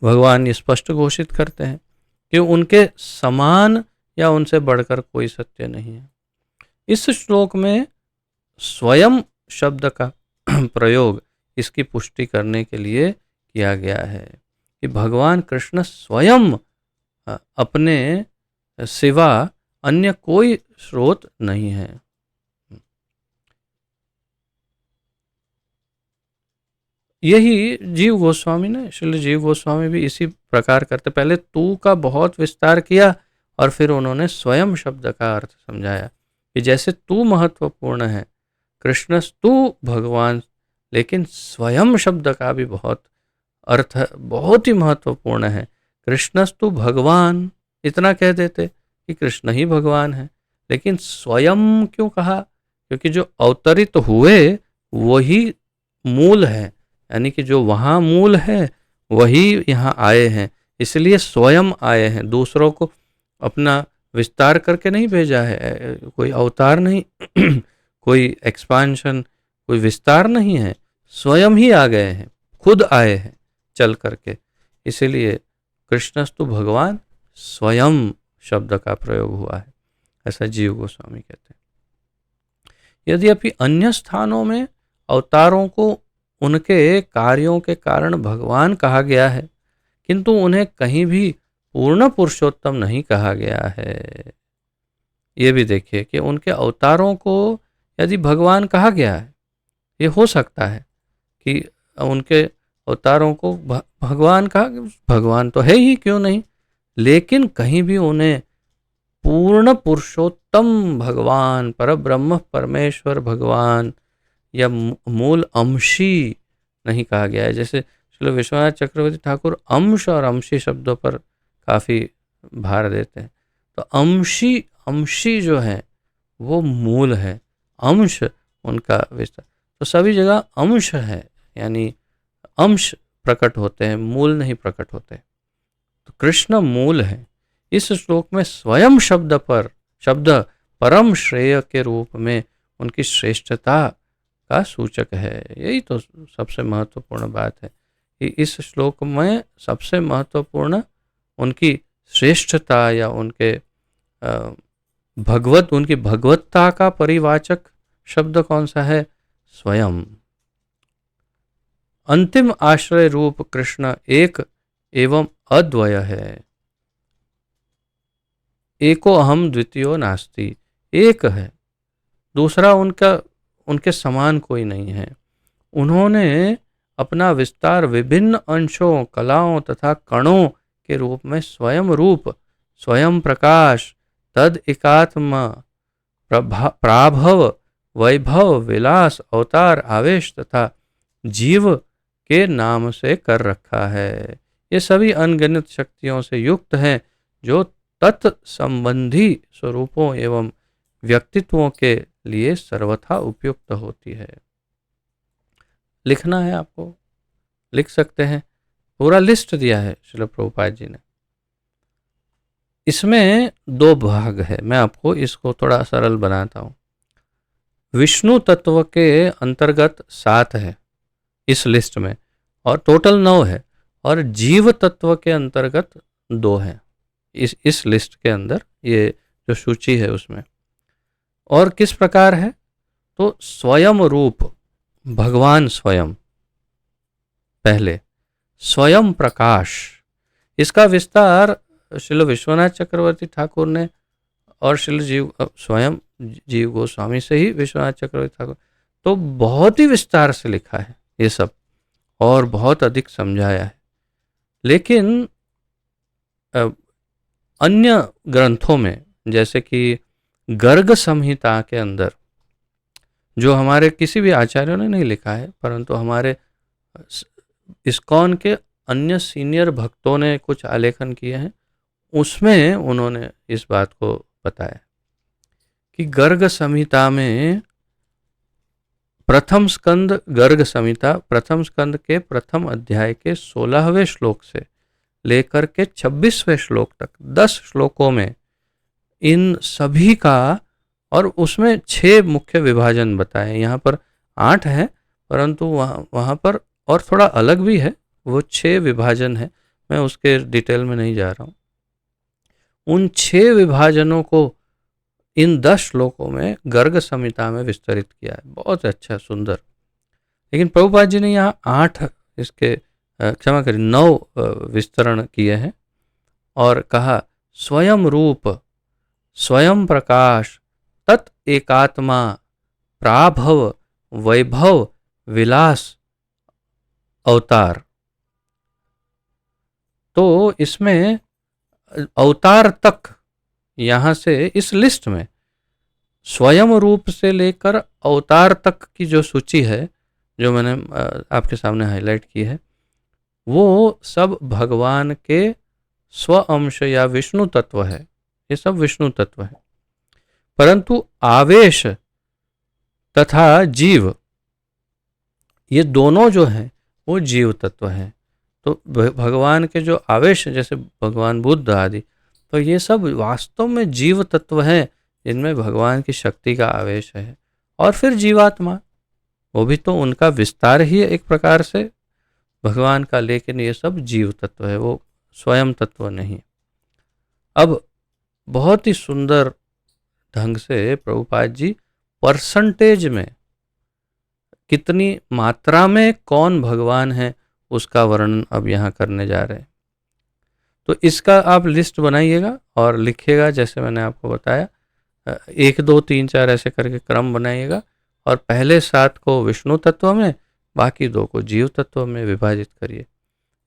भगवान ये स्पष्ट घोषित करते हैं कि उनके समान या उनसे बढ़कर कोई सत्य नहीं है। इस श्लोक में स्वयं शब्द का प्रयोग इसकी पुष्टि करने के लिए किया गया है कि भगवान कृष्ण स्वयं अपने सिवा अन्य कोई स्रोत नहीं है। यही जीव गोस्वामी ने, श्रील जीव गोस्वामी भी इसी प्रकार करते, पहले तू का बहुत विस्तार किया और फिर उन्होंने स्वयं शब्द का अर्थ समझाया कि जैसे तू महत्वपूर्ण है, कृष्ण तू भगवान, लेकिन स्वयं शब्द का भी बहुत अर्थ बहुत ही महत्वपूर्ण है। कृष्णस्तु भगवान इतना कह देते कि कृष्ण ही भगवान है, लेकिन स्वयं क्यों कहा? क्योंकि जो अवतरित हुए वही मूल है, यानी कि जो वहाँ मूल है वही यहाँ आए हैं, इसलिए स्वयं आए हैं। दूसरों को अपना विस्तार करके नहीं भेजा है, कोई अवतार नहीं कोई एक्सपांशन, कोई विस्तार नहीं है, स्वयं ही आ गए हैं, खुद आए हैं चल करके। इसीलिए कृष्णस्तु भगवान स्वयं शब्द का प्रयोग हुआ है, ऐसा जीव गोस्वामी कहते हैं। यद्यपि अन्य स्थानों में अवतारों को उनके कार्यों के कारण भगवान कहा गया है, किंतु उन्हें कहीं भी पूर्ण पुरुषोत्तम नहीं कहा गया है। ये भी देखिए कि उनके अवतारों को यदि भगवान कहा गया है, ये हो सकता है कि उनके अवतारों को भगवान कहा, भगवान तो है ही, क्यों नहीं, लेकिन कहीं भी उन्हें पूर्ण पुरुषोत्तम भगवान, परब्रह्म परमेश्वर भगवान या मूल अंशी नहीं कहा गया है। जैसे श्री विश्वनाथ चक्रवर्ती ठाकुर अंश और अंशी शब्दों पर काफ़ी भार देते हैं। तो अंशी अंशी जो है वो मूल है, अंश उनका विस्तार। तो सभी जगह अंश है, यानी अंश प्रकट होते हैं, मूल नहीं प्रकट होते। तो कृष्ण मूल है। इस श्लोक में स्वयं शब्द परम श्रेय के रूप में उनकी श्रेष्ठता का सूचक है। यही तो सबसे महत्वपूर्ण बात है कि इस श्लोक में सबसे महत्वपूर्ण उनकी श्रेष्ठता या उनके उनकी भगवत्ता का परिवाचक शब्द कौन सा है? स्वयं। अंतिम आश्रय रूप कृष्ण एक एवं अद्वय है। एको अहम द्वितीयो नास्ति, एक है, दूसरा उनके समान कोई नहीं है। उन्होंने अपना विस्तार विभिन्न अंशों, कलाओं तथा कणों के रूप में स्वयं रूप, स्वयं प्रकाश, तद एकात्म, प्राभव, वैभव, विलास, अवतार, आवेश तथा जीव के नाम से कर रखा है। ये सभी अनगिनत शक्तियों से युक्त हैं जो तत्संबंधी स्वरूपों एवं व्यक्तित्वों के लिए सर्वथा उपयुक्त होती है। लिखना है आपको, लिख सकते हैं। पूरा लिस्ट दिया है श्रील प्रभुपाद जी ने। इसमें 2 भाग है, मैं आपको इसको थोड़ा सरल बनाता हूँ। विष्णु तत्व के अंतर्गत 7 है इस लिस्ट में, और टोटल 9 है। और जीव तत्व के अंतर्गत 2 है इस लिस्ट के अंदर, ये जो सूची है उसमें। और किस प्रकार है? तो स्वयं रूप, भगवान स्वयं पहले, स्वयं प्रकाश, इसका विस्तार श्रील विश्वनाथ चक्रवर्ती ठाकुर ने और श्रील स्वयं जीव गोस्वामी से ही विश्वनाथ चक्रवर्ती ठाकुर, तो बहुत ही विस्तार से लिखा है ये सब और बहुत अधिक समझाया है। लेकिन अन्य ग्रंथों में, जैसे कि गर्ग संहिता के अंदर, जो हमारे किसी भी आचार्यों ने नहीं लिखा है, परंतु हमारे इस्कॉन के अन्य सीनियर भक्तों ने कुछ आलेखन किए हैं, उसमें उन्होंने इस बात को बताया कि गर्ग संहिता में प्रथम स्कंद, गर्ग संहिता प्रथम स्कंद के प्रथम अध्याय के 16वें श्लोक से लेकर के 26वें श्लोक तक 10 श्लोकों में इन सभी का, और उसमें 6 मुख्य विभाजन बताए। यहाँ पर 8 है, परंतु वहाँ पर और थोड़ा अलग भी है, वो 6 विभाजन है। मैं उसके डिटेल में नहीं जा रहा हूँ। उन 6 विभाजनों को इन 10 श्लोकों में गर्ग संहिता में विस्तरित किया है। बहुत अच्छा, सुंदर। लेकिन प्रभुपाद जी ने यहाँ 8 इसके क्षमा करें 9 विस्तरण किए हैं और कहा स्वयं रूप, स्वयं प्रकाश, तत् एकात्मा, प्राभव, वैभव, विलास, अवतार। तो इसमें अवतार तक, यहाँ से इस लिस्ट में स्वयं रूप से लेकर अवतार तक की जो सूची है, जो मैंने आपके सामने हाईलाइट की है, वो सब भगवान के स्व अंश या विष्णु तत्व है। ये सब विष्णु तत्व है। परंतु आवेश तथा जीव, ये दोनों जो हैं वो जीव तत्व हैं। तो भगवान के जो आवेश, जैसे भगवान बुद्ध आदि, तो ये सब वास्तव में जीव तत्व हैं जिनमें भगवान की शक्ति का आवेश है। और फिर जीवात्मा, वो भी तो उनका विस्तार ही एक प्रकार से भगवान का, लेकिन ये सब जीव तत्व है, वो स्वयं तत्व नहीं। अब बहुत ही सुंदर ढंग से प्रभुपाद जी परसेंटेज में, कितनी मात्रा में कौन भगवान है, उसका वर्णन अब यहाँ करने जा रहे हैं। तो इसका आप लिस्ट बनाइएगा और लिखिएगा, जैसे मैंने आपको बताया 1 2 3 4 ऐसे करके क्रम बनाइएगा, और पहले 7 को विष्णु तत्व में, बाकी 2 को जीव तत्व में विभाजित करिए।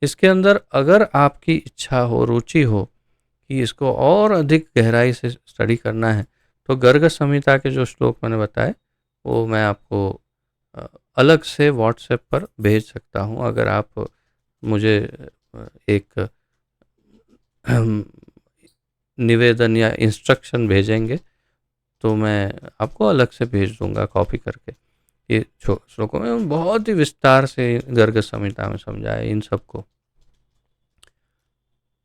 इसके अंदर अगर आपकी इच्छा हो, रुचि हो कि इसको और अधिक गहराई से स्टडी करना है, तो गर्ग संहिता के जो श्लोक मैंने बताए वो मैं आपको अलग से व्हाट्सएप पर भेज सकता हूँ। अगर आप मुझे एक निवेदन या इंस्ट्रक्शन भेजेंगे तो मैं आपको अलग से भेज दूंगा कॉपी करके। ये श्लोकों में बहुत ही विस्तार से गर्ग संहिता में समझाया इन सबको।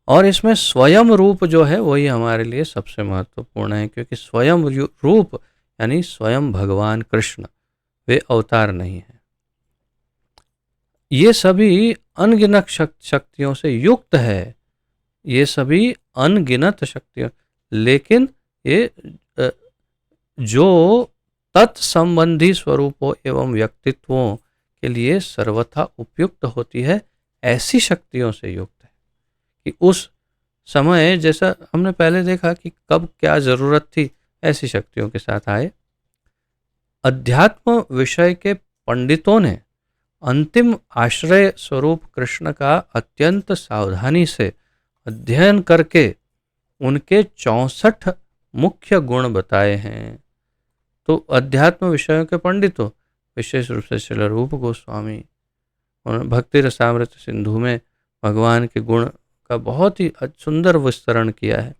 और इसमें स्वयं रूप जो है वही हमारे लिए सबसे महत्वपूर्ण है, क्योंकि स्वयं रूप यानी स्वयं भगवान कृष्ण वे अवतार नहीं है। ये सभी अनगिनत शक्तियों से युक्त है, ये सभी अनगिनत शक्तियों, लेकिन ये जो तत्संबंधी स्वरूपों एवं व्यक्तित्वों के लिए सर्वथा उपयुक्त होती है, ऐसी शक्तियों से युक्त है कि उस समय, जैसा हमने पहले देखा कि कब क्या जरूरत थी, ऐसी शक्तियों के साथ आए। अध्यात्म विषय के पंडितों ने अंतिम आश्रय स्वरूप कृष्ण का अत्यंत सावधानी से अध्ययन करके उनके 64 मुख्य गुण बताए हैं। तो अध्यात्म विषयों के पंडितों, विशेष रूप से श्रील रूप गोस्वामी और भक्ति रसामृत सिंधु में भगवान के गुण का बहुत ही सुंदर विस्तरण किया है।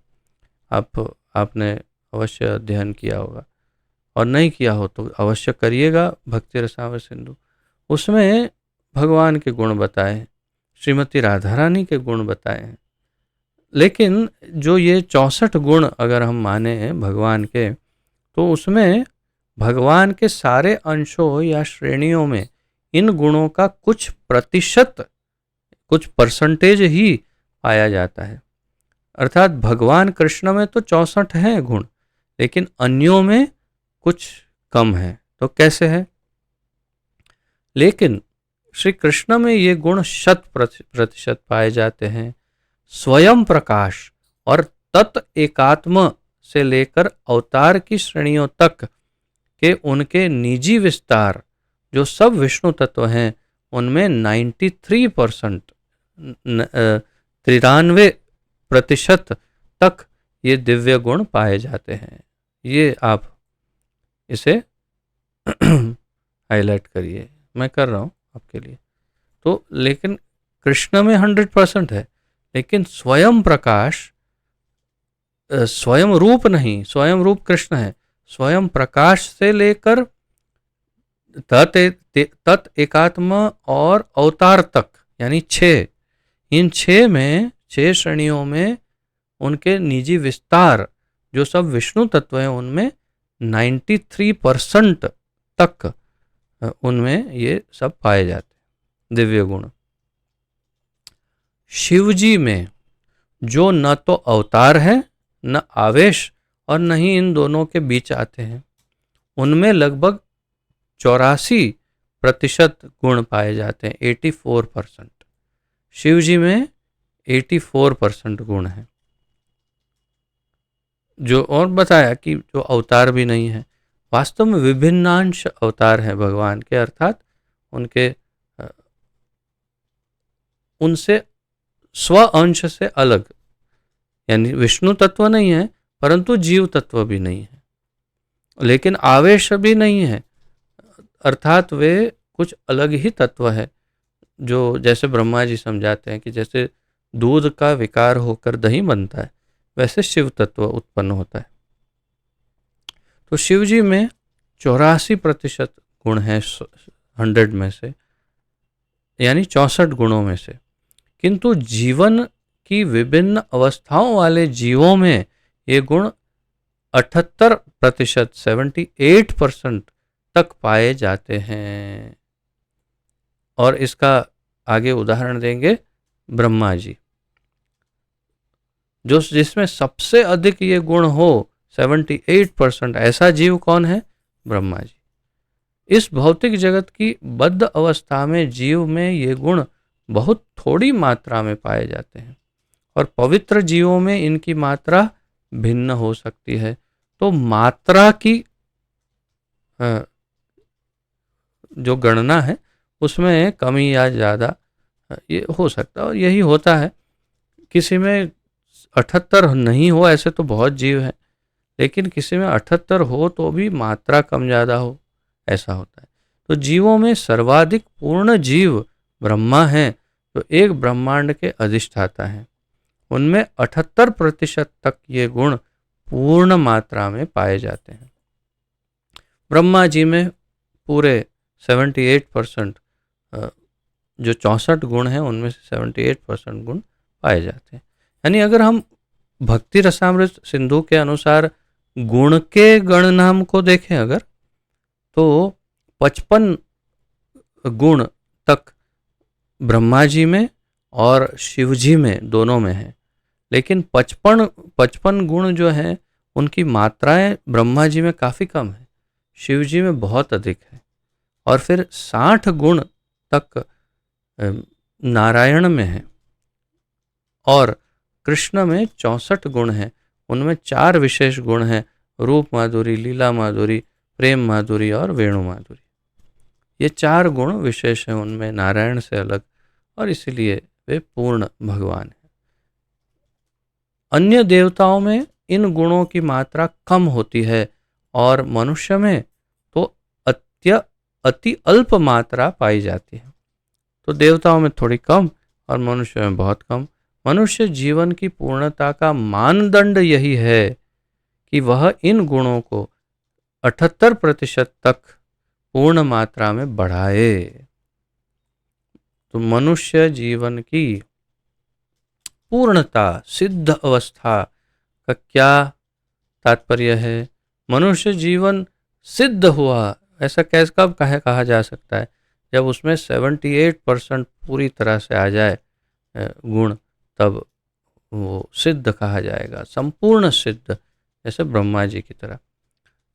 आपने अवश्य अध्ययन किया होगा, और नहीं किया हो तो अवश्य करिएगा। भक्ति रसामृत सिंधु, उसमें भगवान के गुण बताए हैं, श्रीमती राधा रानी के गुण बताए हैं। लेकिन जो ये 64 गुण अगर हम माने भगवान के, तो उसमें भगवान के सारे अंशों या श्रेणियों में इन गुणों का कुछ प्रतिशत, कुछ परसेंटेज ही पाया जाता है। अर्थात भगवान कृष्ण में तो 64 हैं गुण, लेकिन अन्यों में कुछ कम है। तो कैसे है? लेकिन श्री कृष्ण में ये गुण 100% पाए जाते हैं। स्वयं प्रकाश और तत् एकात्म से लेकर अवतार की श्रेणियों तक के उनके निजी विस्तार, जो सब विष्णु तत्व हैं, उनमें 93%, 93% तक ये दिव्य गुण पाए जाते हैं। ये आप इसे हाईलाइट करिए, मैं कर रहा हूँ आपके लिए। तो लेकिन कृष्ण में 100% है, लेकिन स्वयं प्रकाश, स्वयं रूप नहीं, स्वयं रूप कृष्ण है, स्वयं प्रकाश से लेकर तत् एकात्म और अवतार तक, यानी 6, इन 6 श्रेणियों में उनके निजी विस्तार, जो सब विष्णु तत्व हैं, उनमें 93% तक उनमें ये सब पाए जाते हैं दिव्य गुण। शिवजी में जो न तो अवतार है, न आवेश, और न ही इन दोनों के बीच आते हैं, उनमें लगभग 84% गुण पाए जाते हैं, 84%। शिवजी में 84% गुण हैं। जो और बताया कि जो अवतार भी नहीं है, वास्तव में विभिन्नांश अवतार हैं भगवान के, अर्थात उनके उनसे स्व अंश से अलग, यानी विष्णु तत्व नहीं है, परंतु जीव तत्व भी नहीं है, लेकिन आवेश भी नहीं है, अर्थात वे कुछ अलग ही तत्व है। जो जैसे ब्रह्मा जी समझाते हैं कि जैसे दूध का विकार होकर दही बनता है, वैसे शिव तत्व उत्पन्न होता है। तो शिव जी में 84% गुण है 100 में से, यानी 64 गुणों में से। किंतु जीवन की विभिन्न अवस्थाओं वाले जीवों में ये गुण 78%, 78% तक पाए जाते हैं। और इसका आगे उदाहरण देंगे ब्रह्मा जी, जो जिसमें सबसे अधिक ये गुण हो, 78%। ऐसा जीव कौन है? ब्रह्मा जी। इस भौतिक जगत की बद्ध अवस्था में जीव में ये गुण बहुत थोड़ी मात्रा में पाए जाते हैं, और पवित्र जीवों में इनकी मात्रा भिन्न हो सकती है। तो मात्रा की जो गणना है उसमें कमी या ज़्यादा ये हो सकता है, और यही होता है। किसी में 78 नहीं हो, ऐसे तो बहुत जीव हैं, लेकिन किसी में 78 हो तो भी मात्रा कम ज़्यादा हो, ऐसा होता है। तो जीवों में सर्वाधिक पूर्ण जीव ब्रह्मा हैं, तो एक ब्रह्मांड के अधिष्ठाता हैं। उनमें 78% तक ये गुण पूर्ण मात्रा में पाए जाते हैं। ब्रह्मा जी में पूरे 78% जो 64 गुण हैं उनमें से 78% गुण पाए जाते हैं। यानी अगर हम भक्ति रसामृत सिंधु के अनुसार गुण के गणनाम को देखें अगर, तो 55 गुण तक ब्रह्मा जी में और शिव जी में दोनों में है। लेकिन 55 गुण जो हैं उनकी मात्राएं ब्रह्मा जी में काफ़ी कम है, शिव जी में बहुत अधिक है। और फिर 60 गुण तक नारायण में है और कृष्ण में 64 गुण हैं। उनमें 4 विशेष गुण हैं, रूप माधुरी, लीला माधुरी, प्रेम माधुरी और वेणु माधुरी। ये 4 गुण विशेष हैं उनमें नारायण से अलग, और इसलिए वे पूर्ण भगवान हैं। अन्य देवताओं में इन गुणों की मात्रा कम होती है और मनुष्य में तो अति अल्प मात्रा पाई जाती है। तो देवताओं में थोड़ी कम और मनुष्य में बहुत कम। मनुष्य जीवन की पूर्णता का मानदंड यही है कि वह इन गुणों को 78% तक पूर्ण मात्रा में बढ़ाए। तो मनुष्य जीवन की पूर्णता, सिद्ध अवस्था का क्या तात्पर्य है? मनुष्य जीवन सिद्ध हुआ, ऐसा कैसे कब कहा जा सकता है? जब उसमें 78% पूरी तरह से आ जाए गुण, तब वो सिद्ध कहा जाएगा, संपूर्ण सिद्ध, जैसे ब्रह्मा जी की तरह।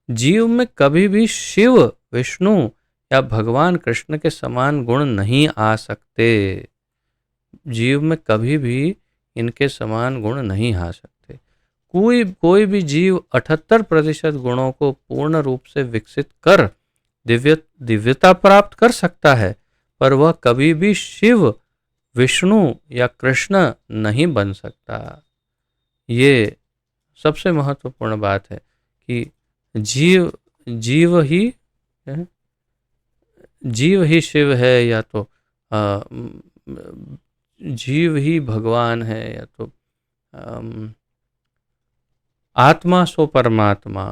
जीव में कभी भी शिव, विष्णु या भगवान कृष्ण के समान गुण नहीं आ सकते। जीव में कभी भी इनके समान गुण नहीं आ सकते। कोई भी जीव 78% गुणों को पूर्ण रूप से विकसित कर दिव्यता प्राप्त कर सकता है, पर वह कभी भी शिव, विष्णु या कृष्ण नहीं बन सकता। ये सबसे महत्वपूर्ण बात है कि जीव ही शिव है, या तो जीव ही भगवान है, या तो आत्मा सो परमात्मा।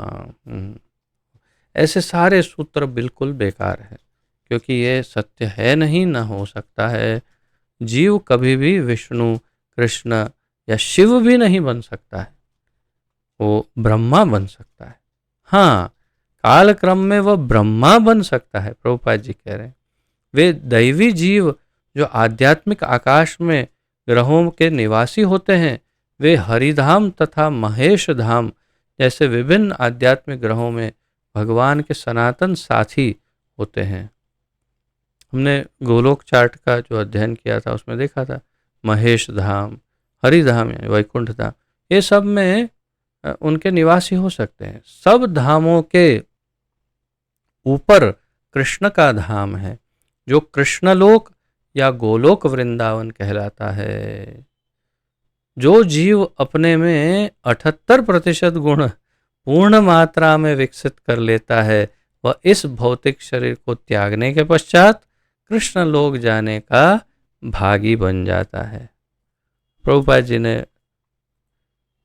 ऐसे सारे सूत्र बिल्कुल बेकार है, क्योंकि ये सत्य है नहीं, ना हो सकता है। जीव कभी भी विष्णु, कृष्ण या शिव भी नहीं बन सकता है, वो ब्रह्मा बन सकता है। हाँ, कालक्रम में वह ब्रह्मा बन सकता है, प्रभुपाद जी कह रहे हैं। वे दैवी जीव जो आध्यात्मिक आकाश में ग्रहों के निवासी होते हैं, वे हरिधाम तथा महेश धाम जैसे विभिन्न आध्यात्मिक ग्रहों में भगवान के सनातन साथी होते हैं। हमने गोलोक चार्ट का जो अध्ययन किया था उसमें देखा था महेश धाम, हरिधाम यानी वैकुंठ धाम, ये सब में उनके निवासी हो सकते हैं। सब धामों के ऊपर कृष्ण का धाम है, जो कृष्णलोक या गोलोक वृंदावन कहलाता है। जो जीव अपने में 78% गुण पूर्ण मात्रा में विकसित कर लेता है, वह इस भौतिक शरीर को त्यागने के पश्चात कृष्ण लोक जाने का भागी बन जाता है। प्रभुपाद जी ने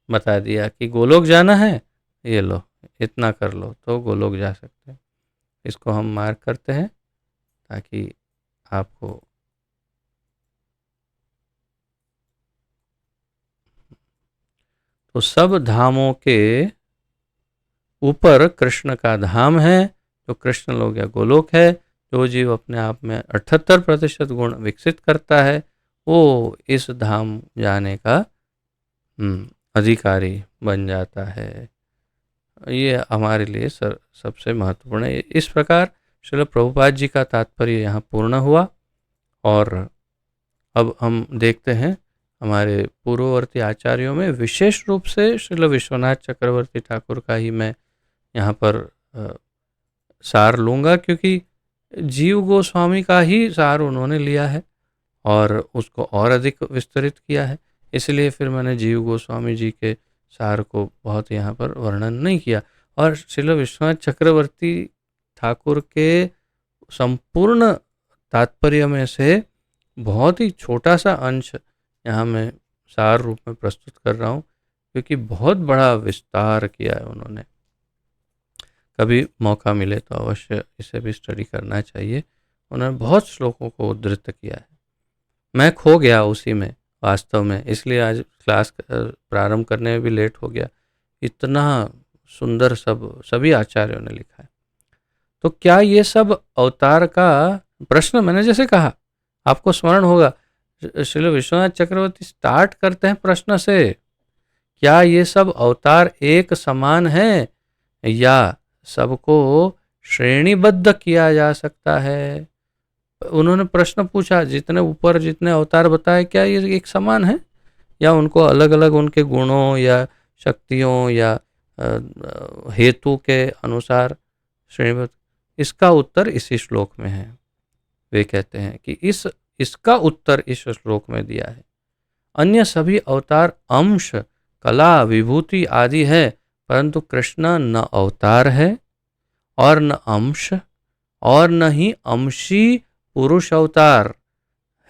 बता दिया कि गोलोक जाना है, ये लो, इतना कर लो तो गोलोक जा सकते हैं। इसको हम मार्क करते हैं ताकि आपको तो सब धामों के ऊपर कृष्ण का धाम है, जो कृष्ण लोक या गोलोक है। जो जीव अपने आप में 78% गुण विकसित करता है, वो इस धाम जाने का अधिकारी बन जाता है। ये हमारे लिए सबसे महत्वपूर्ण है। इस प्रकार श्रील प्रभुपाद जी का तात्पर्य यहाँ पूर्ण हुआ। और अब हम देखते हैं हमारे पूर्ववर्ती आचार्यों में, विशेष रूप से श्रील विश्वनाथ चक्रवर्ती ठाकुर का ही मैं यहाँ पर सार लूँगा, क्योंकि जीव गोस्वामी का ही सार उन्होंने लिया है और उसको और अधिक विस्तृत किया है। इसलिए फिर मैंने जीव गोस्वामी जी के सार को बहुत यहाँ पर वर्णन नहीं किया। और श्रील विश्वनाथ चक्रवर्ती ठाकुर के संपूर्ण तात्पर्य में से बहुत ही छोटा सा अंश यहाँ मैं सार रूप में प्रस्तुत कर रहा हूँ, क्योंकि बहुत बड़ा विस्तार किया है उन्होंने। कभी मौका मिले तो अवश्य इसे भी स्टडी करना चाहिए। उन्होंने बहुत श्लोकों को उद्धृत किया है। मैं खो गया उसी में वास्तव में, इसलिए आज क्लास प्रारंभ करने में भी लेट हो गया। इतना सुंदर सभी आचार्यों ने लिखा है। तो क्या ये सब अवतार का प्रश्न, मैंने जैसे कहा, आपको स्मरण होगा, श्रील विश्वनाथ चक्रवर्ती स्टार्ट करते हैं प्रश्न से, क्या ये सब अवतार एक समान है या सबको श्रेणीबद्ध किया जा सकता है? उन्होंने प्रश्न पूछा, जितने ऊपर जितने अवतार बताए क्या ये एक समान है या उनको अलग अलग उनके गुणों या शक्तियों या हेतु के अनुसार श्रेणीबद्ध? इसका उत्तर इसी श्लोक में है। वे कहते हैं कि इसका उत्तर इस श्लोक में दिया है। अन्य सभी अवतार अंश, कला, विभूति आदि है, परंतु कृष्ण न अवतार है और न अंश और न ही अंशी पुरुष अवतार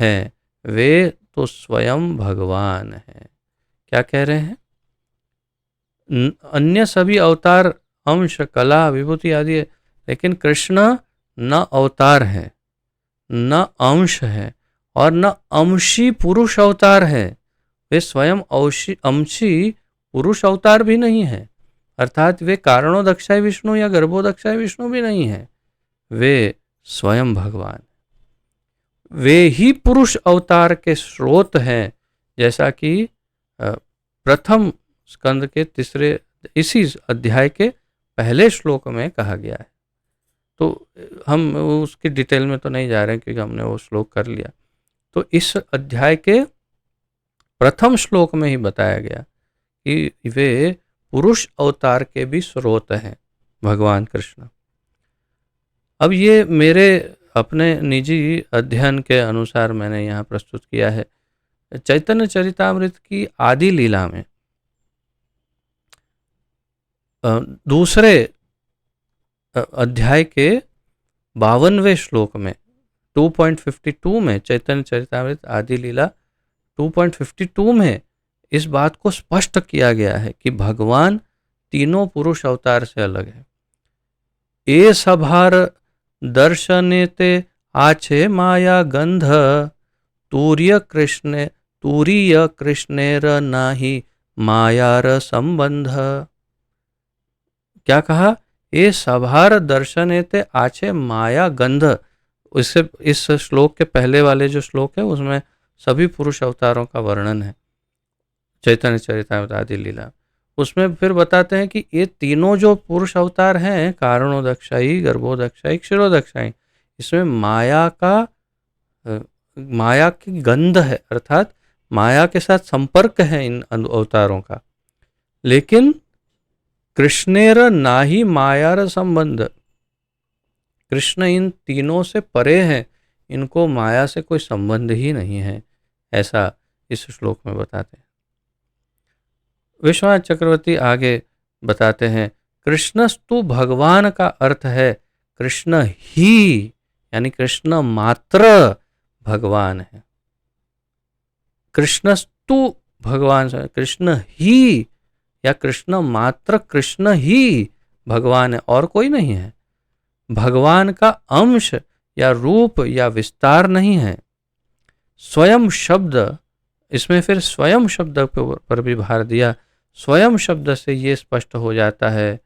है, वे तो स्वयं भगवान है। क्या कह रहे हैं? अन्य सभी अवतार अंश, कला, विभूति आदि है, लेकिन कृष्ण न अवतार है, न अंश है और न अंशी पुरुष अवतार है। वे स्वयं अंशी पुरुष अवतार भी नहीं है, अर्थात वे कारणोदक्षाय विष्णु या गर्भोदक्षाय विष्णु भी नहीं है, वे स्वयं भगवान। वे ही पुरुष अवतार के स्रोत हैं, जैसा कि प्रथम स्कंद के तीसरे इसी अध्याय के पहले श्लोक में कहा गया है। तो हम उसकी डिटेल में तो नहीं जा रहे हैं क्योंकि हमने वो श्लोक कर लिया। तो इस अध्याय के प्रथम श्लोक में ही बताया गया कि वे पुरुष अवतार के भी स्रोत हैं, भगवान कृष्ण। अब ये मेरे अपने निजी अध्ययन के अनुसार मैंने यहाँ प्रस्तुत किया है। चैतन्य चरितामृत की आदि लीला में दूसरे अध्याय के 52वें श्लोक में 2.52 में, चैतन्य चरितामृत आदि लीला 2.52 में इस बात को स्पष्ट किया गया है कि भगवान तीनों पुरुष अवतार से अलग है। ए सभार दर्शनेते आछे माया गंध, तूर्य कृष्णेर नाही मायार संबंध। क्या कहा? ए सभार दर्शनेते आछे माया गंध। इससे इस श्लोक के पहले वाले जो श्लोक है उसमें सभी पुरुष अवतारों का वर्णन है, चैतन्य चरितामृत आदि लीला। उसमें फिर बताते हैं कि ये तीनों जो पुरुष अवतार हैं, कारणोदक्षाई, गर्भोदक्षाई, क्षीरोदक्षाई, इसमें माया की गंध है, अर्थात माया के साथ संपर्क है इन अवतारों का। लेकिन कृष्णेर नाही मायार संबंध, कृष्ण इन तीनों से परे हैं, इनको माया से कोई संबंध ही नहीं है, ऐसा इस श्लोक में बताते हैं। विश्वनाथ चक्रवर्ती आगे बताते हैं, कृष्णस्तु भगवान का अर्थ है कृष्ण ही, यानी कृष्ण मात्र भगवान है। कृष्णस्तु भगवान, कृष्ण ही या कृष्ण मात्र, कृष्ण ही भगवान है और कोई नहीं है। भगवान का अंश या रूप या विस्तार नहीं है। स्वयं शब्द, इसमें फिर स्वयं शब्द पर भी भार दिया। स्वयं शब्द से ये स्पष्ट हो जाता है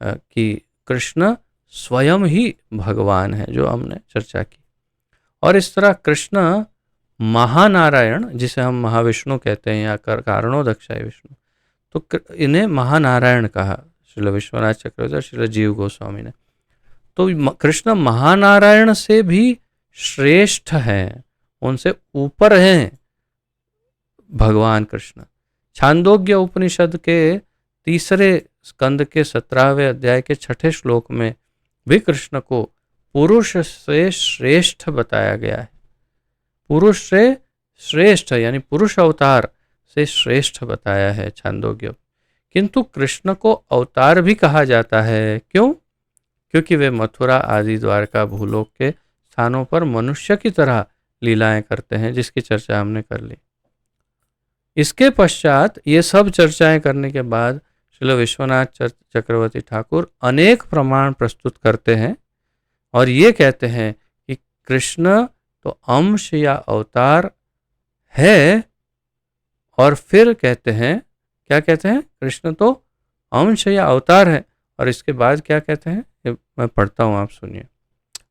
कि कृष्ण स्वयं ही भगवान है, जो हमने चर्चा की। और इस तरह कृष्ण महानारायण, जिसे हम महाविष्णु कहते हैं या कारणोदक्षाय विष्णु, तो इन्हें महानारायण कहा श्रील विश्वनाथ चक्रवर्ती और श्रील जीव गोस्वामी ने। तो कृष्ण महानारायण से भी श्रेष्ठ हैं, उनसे ऊपर हैं भगवान कृष्ण। छांदोग्य उपनिषद के तीसरे स्कंद के 17वें अध्याय के 6ठे श्लोक में भी कृष्ण को पुरुष से श्रेष्ठ बताया गया है। पुरुष से श्रेष्ठ यानी पुरुष अवतार से श्रेष्ठ बताया है छांदोग्य। किंतु कृष्ण को अवतार भी कहा जाता है। क्यों? क्योंकि वे मथुरा आदि द्वारका भूलोक के स्थानों पर मनुष्य की तरह लीलाएं करते हैं, जिसकी चर्चा हमने कर ली। इसके पश्चात ये सब चर्चाएं करने के बाद श्रील विश्वनाथ चक्रवर्ती ठाकुर अनेक प्रमाण प्रस्तुत करते हैं और ये कहते हैं कि कृष्ण तो अंश या अवतार है। और फिर कहते हैं, क्या कहते हैं? कृष्ण तो अंश या अवतार है। और इसके बाद क्या कहते हैं, ये मैं पढ़ता हूँ, आप सुनिए।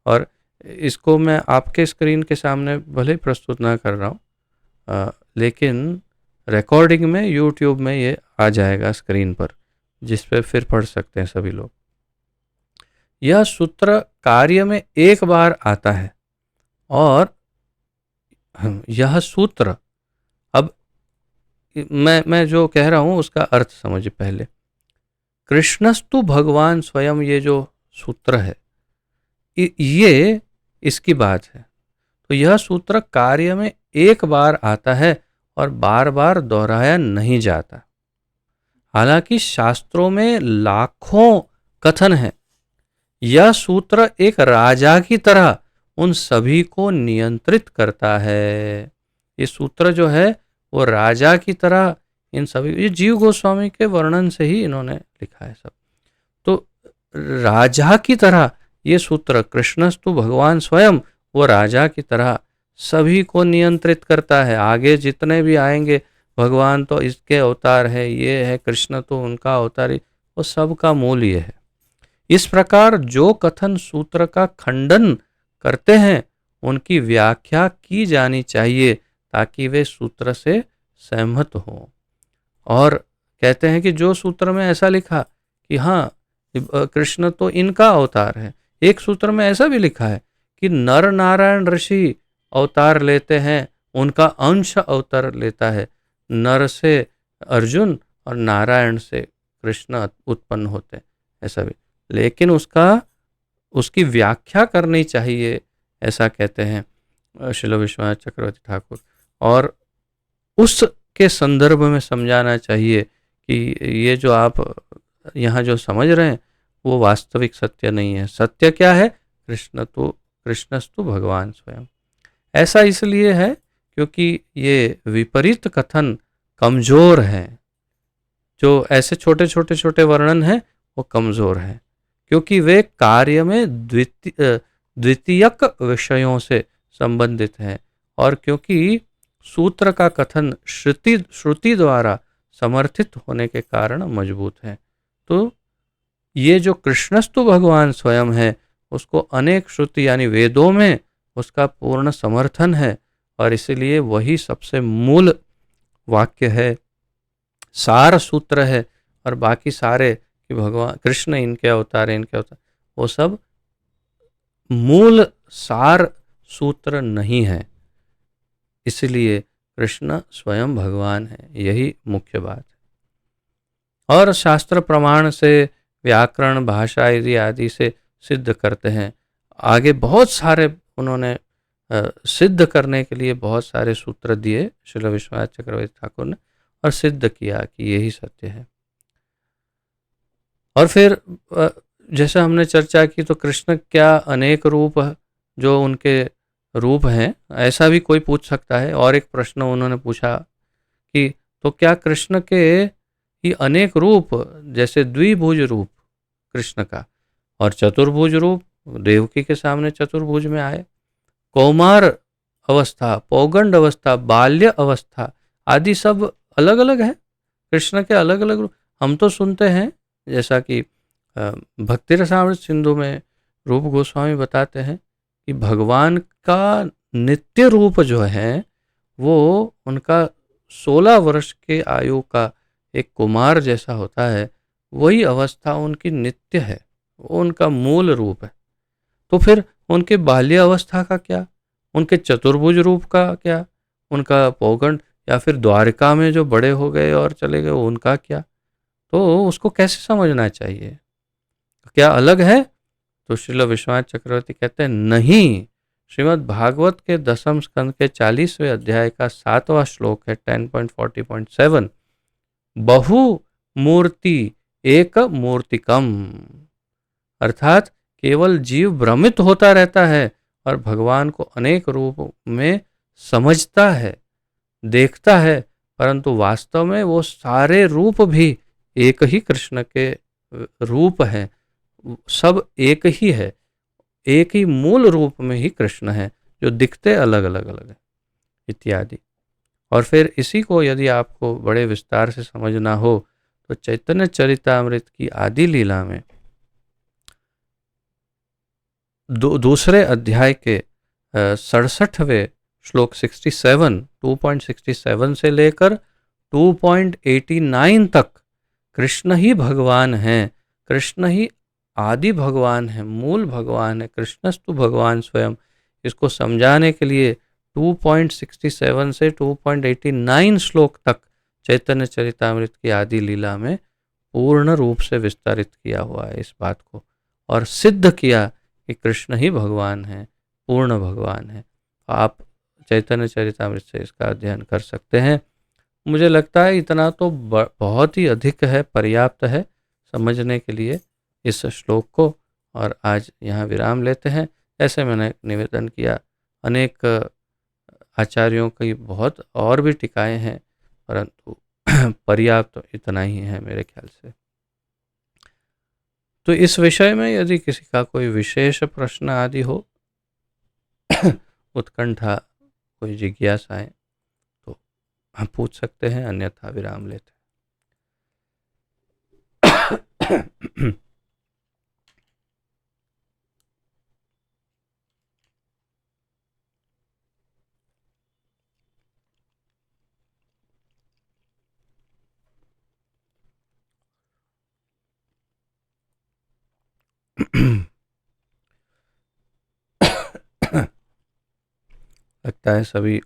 और इसको मैं आपके स्क्रीन के सामने भले ही प्रस्तुत ना कर रहा हूँ, लेकिन रिकॉर्डिंग में यूट्यूब में ये आ जाएगा स्क्रीन पर, जिस पे फिर पढ़ सकते हैं सभी लोग। यह सूत्र कार्य में एक बार आता है और यह सूत्र, अब मैं जो कह रहा हूं उसका अर्थ समझिए पहले। कृष्णस्तु भगवान स्वयं, ये जो सूत्र है ये इसकी बात है। तो यह सूत्र कार्य में एक बार आता है और बार बार दोहराया नहीं जाता। हालांकि शास्त्रों में लाखों कथन है। यह सूत्र एक राजा की तरह उन सभी को नियंत्रित करता है। ये सूत्र जो है वो राजा की तरह इन सभी, ये जीव गोस्वामी के वर्णन से ही इन्होंने लिखा है सब। तो राजा की तरह ये सूत्र, कृष्णस्तु भगवान स्वयं, वो राजा की तरह सभी को नियंत्रित करता है। आगे जितने भी आएंगे, भगवान तो इसके अवतार है, ये है, कृष्ण तो उनका अवतार है, वो सब का मूल ये है। इस प्रकार जो कथन सूत्र का खंडन करते हैं उनकी व्याख्या की जानी चाहिए ताकि वे सूत्र से सहमत हों। और कहते हैं कि जो सूत्र में ऐसा लिखा कि हाँ कृष्ण तो इनका अवतार है, एक सूत्र में ऐसा भी लिखा है कि नर नारायण ऋषि अवतार लेते हैं, उनका अंश अवतार लेता है, नर से अर्जुन और नारायण से कृष्ण उत्पन्न होते हैं, ऐसा भी। लेकिन उसकी व्याख्या करनी चाहिए, ऐसा कहते हैं श्रील विश्वनाथ चक्रवर्ती ठाकुर। और उसके संदर्भ में समझाना चाहिए कि ये जो आप यहाँ जो समझ रहे हैं वो वास्तविक सत्य नहीं है। सत्य क्या है? कृष्णस्तु भगवान स्वयं। ऐसा इसलिए है क्योंकि ये विपरीत कथन कमजोर हैं। जो ऐसे छोटे छोटे छोटे वर्णन हैं वो कमजोर हैं क्योंकि वे कार्य में द्वितीयक विषयों से संबंधित हैं और क्योंकि सूत्र का कथन श्रुति द्वारा समर्थित होने के कारण मजबूत है। तो ये जो कृष्णस्तु भगवान स्वयं है उसको अनेक श्रुति यानी वेदों में उसका पूर्ण समर्थन है और इसलिए वही सबसे मूल वाक्य है, सार सूत्र है। और बाकी सारे कि भगवान कृष्ण इनके अवतार है, इनके अवतार, वो सब मूल सार सूत्र नहीं है। इसलिए कृष्ण स्वयं भगवान है, यही मुख्य बात है। और शास्त्र प्रमाण से, व्याकरण, भाषा आदि से सिद्ध करते हैं। आगे बहुत सारे उन्होंने सिद्ध करने के लिए बहुत सारे सूत्र दिए श्रील विश्वनाथ चक्रवर्ती ठाकुर ने और सिद्ध किया कि यही सत्य है। और फिर जैसे हमने चर्चा की तो कृष्ण क्या अनेक रूप जो उनके रूप हैं, ऐसा भी कोई पूछ सकता है। और एक प्रश्न उन्होंने पूछा कि तो क्या कृष्ण के ही अनेक रूप, जैसे द्विभुज रूप कृष्ण का और चतुर्भुज रूप देवकी के सामने चतुर्भुज में आए, कौमार अवस्था, पौगंड अवस्था, बाल्य अवस्था आदि सब अलग अलग है कृष्ण के, अलग अलग रूप। हम तो सुनते हैं जैसा कि भक्ति रसामृत सिंधु में रूप गोस्वामी बताते हैं कि भगवान का नित्य रूप जो है वो उनका 16 वर्ष के आयु का एक कुमार जैसा होता है, वही अवस्था उनकी नित्य है, वो उनका मूल रूप है। तो फिर उनके बाल्य अवस्था का क्या, उनके चतुर्भुज रूप का क्या, उनका पौगंड या फिर द्वारिका में जो बड़े हो गए और चले गए उनका क्या? तो उसको कैसे समझना चाहिए, क्या अलग है? तो श्रील विश्वनाथ चक्रवर्ती कहते हैं नहीं। श्रीमद् भागवत के 10वें स्कंद के 40वें अध्याय का 7वां श्लोक है 10.40.7, बहु मूर्ति एक मूर्तिकम, अर्थात केवल जीव भ्रमित होता रहता है और भगवान को अनेक रूप में समझता है, देखता है, परंतु वास्तव में वो सारे रूप भी एक ही कृष्ण के रूप हैं, सब एक ही है, एक ही मूल रूप में ही कृष्ण है, जो दिखते अलग अलग अलग है इत्यादि। और फिर इसी को यदि आपको बड़े विस्तार से समझना हो तो चैतन्य चरितामृत की आदि लीला में दूसरे अध्याय के 67वें श्लोक 67 2.67 से लेकर 2.89 तक कृष्ण ही भगवान हैं, कृष्ण ही आदि भगवान है, मूल भगवान है, कृष्णस्तु भगवान स्वयं। इसको समझाने के लिए 2.67 से 2.89 श्लोक तक चैतन्य चरितामृत की आदि लीला में पूर्ण रूप से विस्तारित किया हुआ है इस बात को, और सिद्ध किया कि कृष्ण ही भगवान है, पूर्ण भगवान है। आप चैतन्य चरितामृत से इसका अध्ययन कर सकते हैं। मुझे लगता है इतना तो बहुत ही अधिक है, पर्याप्त है समझने के लिए इस श्लोक को। और आज यहाँ विराम लेते हैं। ऐसे मैंने निवेदन किया, अनेक आचार्यों की बहुत और भी टीकाएं हैं, परंतु पर्याप्त इतना ही है मेरे ख्याल से। तो इस विषय में यदि किसी का कोई विशेष प्रश्न आदि हो, उत्कंठा, कोई जिज्ञासाएं, तो हम पूछ सकते हैं, अन्यथा विराम लेते हैं। लगता है सभी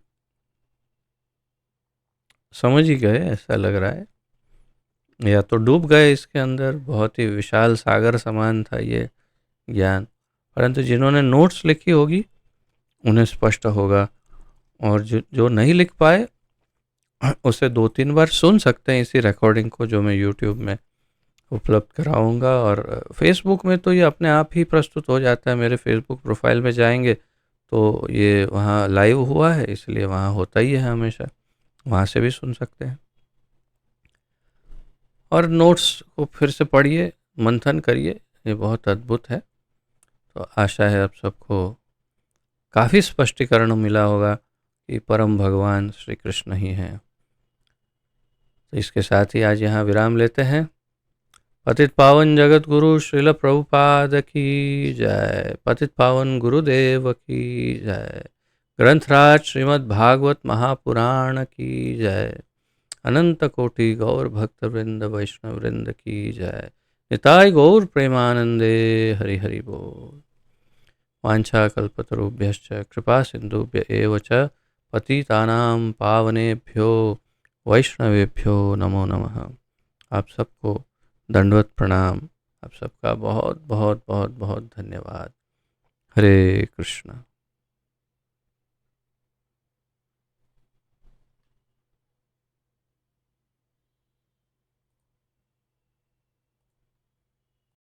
समझ ही गए, ऐसा लग रहा है, या तो डूब गए इसके अंदर। बहुत ही विशाल सागर समान था ये ज्ञान, परंतु जिन्होंने नोट्स लिखी होगी उन्हें स्पष्ट होगा, और जो जो नहीं लिख पाए उसे 2-3 बार सुन सकते हैं इसी रिकॉर्डिंग को, जो मैं यूट्यूब में उपलब्ध कराऊंगा। और फेसबुक में तो ये अपने आप ही प्रस्तुत हो जाता है, मेरे फेसबुक प्रोफाइल में जाएंगे तो ये वहाँ लाइव हुआ है, इसलिए वहाँ होता ही है हमेशा, वहाँ से भी सुन सकते हैं। और नोट्स को फिर से पढ़िए, मंथन करिए, ये बहुत अद्भुत है। तो आशा है आप सबको काफ़ी स्पष्टीकरण मिला होगा कि परम भगवान श्री कृष्ण ही हैं। तो इसके साथ ही आज यहाँ विराम लेते हैं। पतित पावन जगत गुरु श्रील प्रभुपाद की जय। पतित पावन गुरुदेव की जय। ग्रंथराज श्रीमद् भागवत महापुराण की जय। अनंत कोटि गौर भक्त वृंद वैष्णव वृंद की जय। निताय गौर प्रेमानंदे हरि हरि बोल। वाञ्छाकल्पतरुभ्यश्च कृपा सिन्धुभ्य एव च पतितानां पावनेभ्यो वैष्णवेभ्यो नमो नमः। आप सबको दंडवत प्रणाम। आप सबका बहुत बहुत बहुत बहुत धन्यवाद। हरे कृष्ण।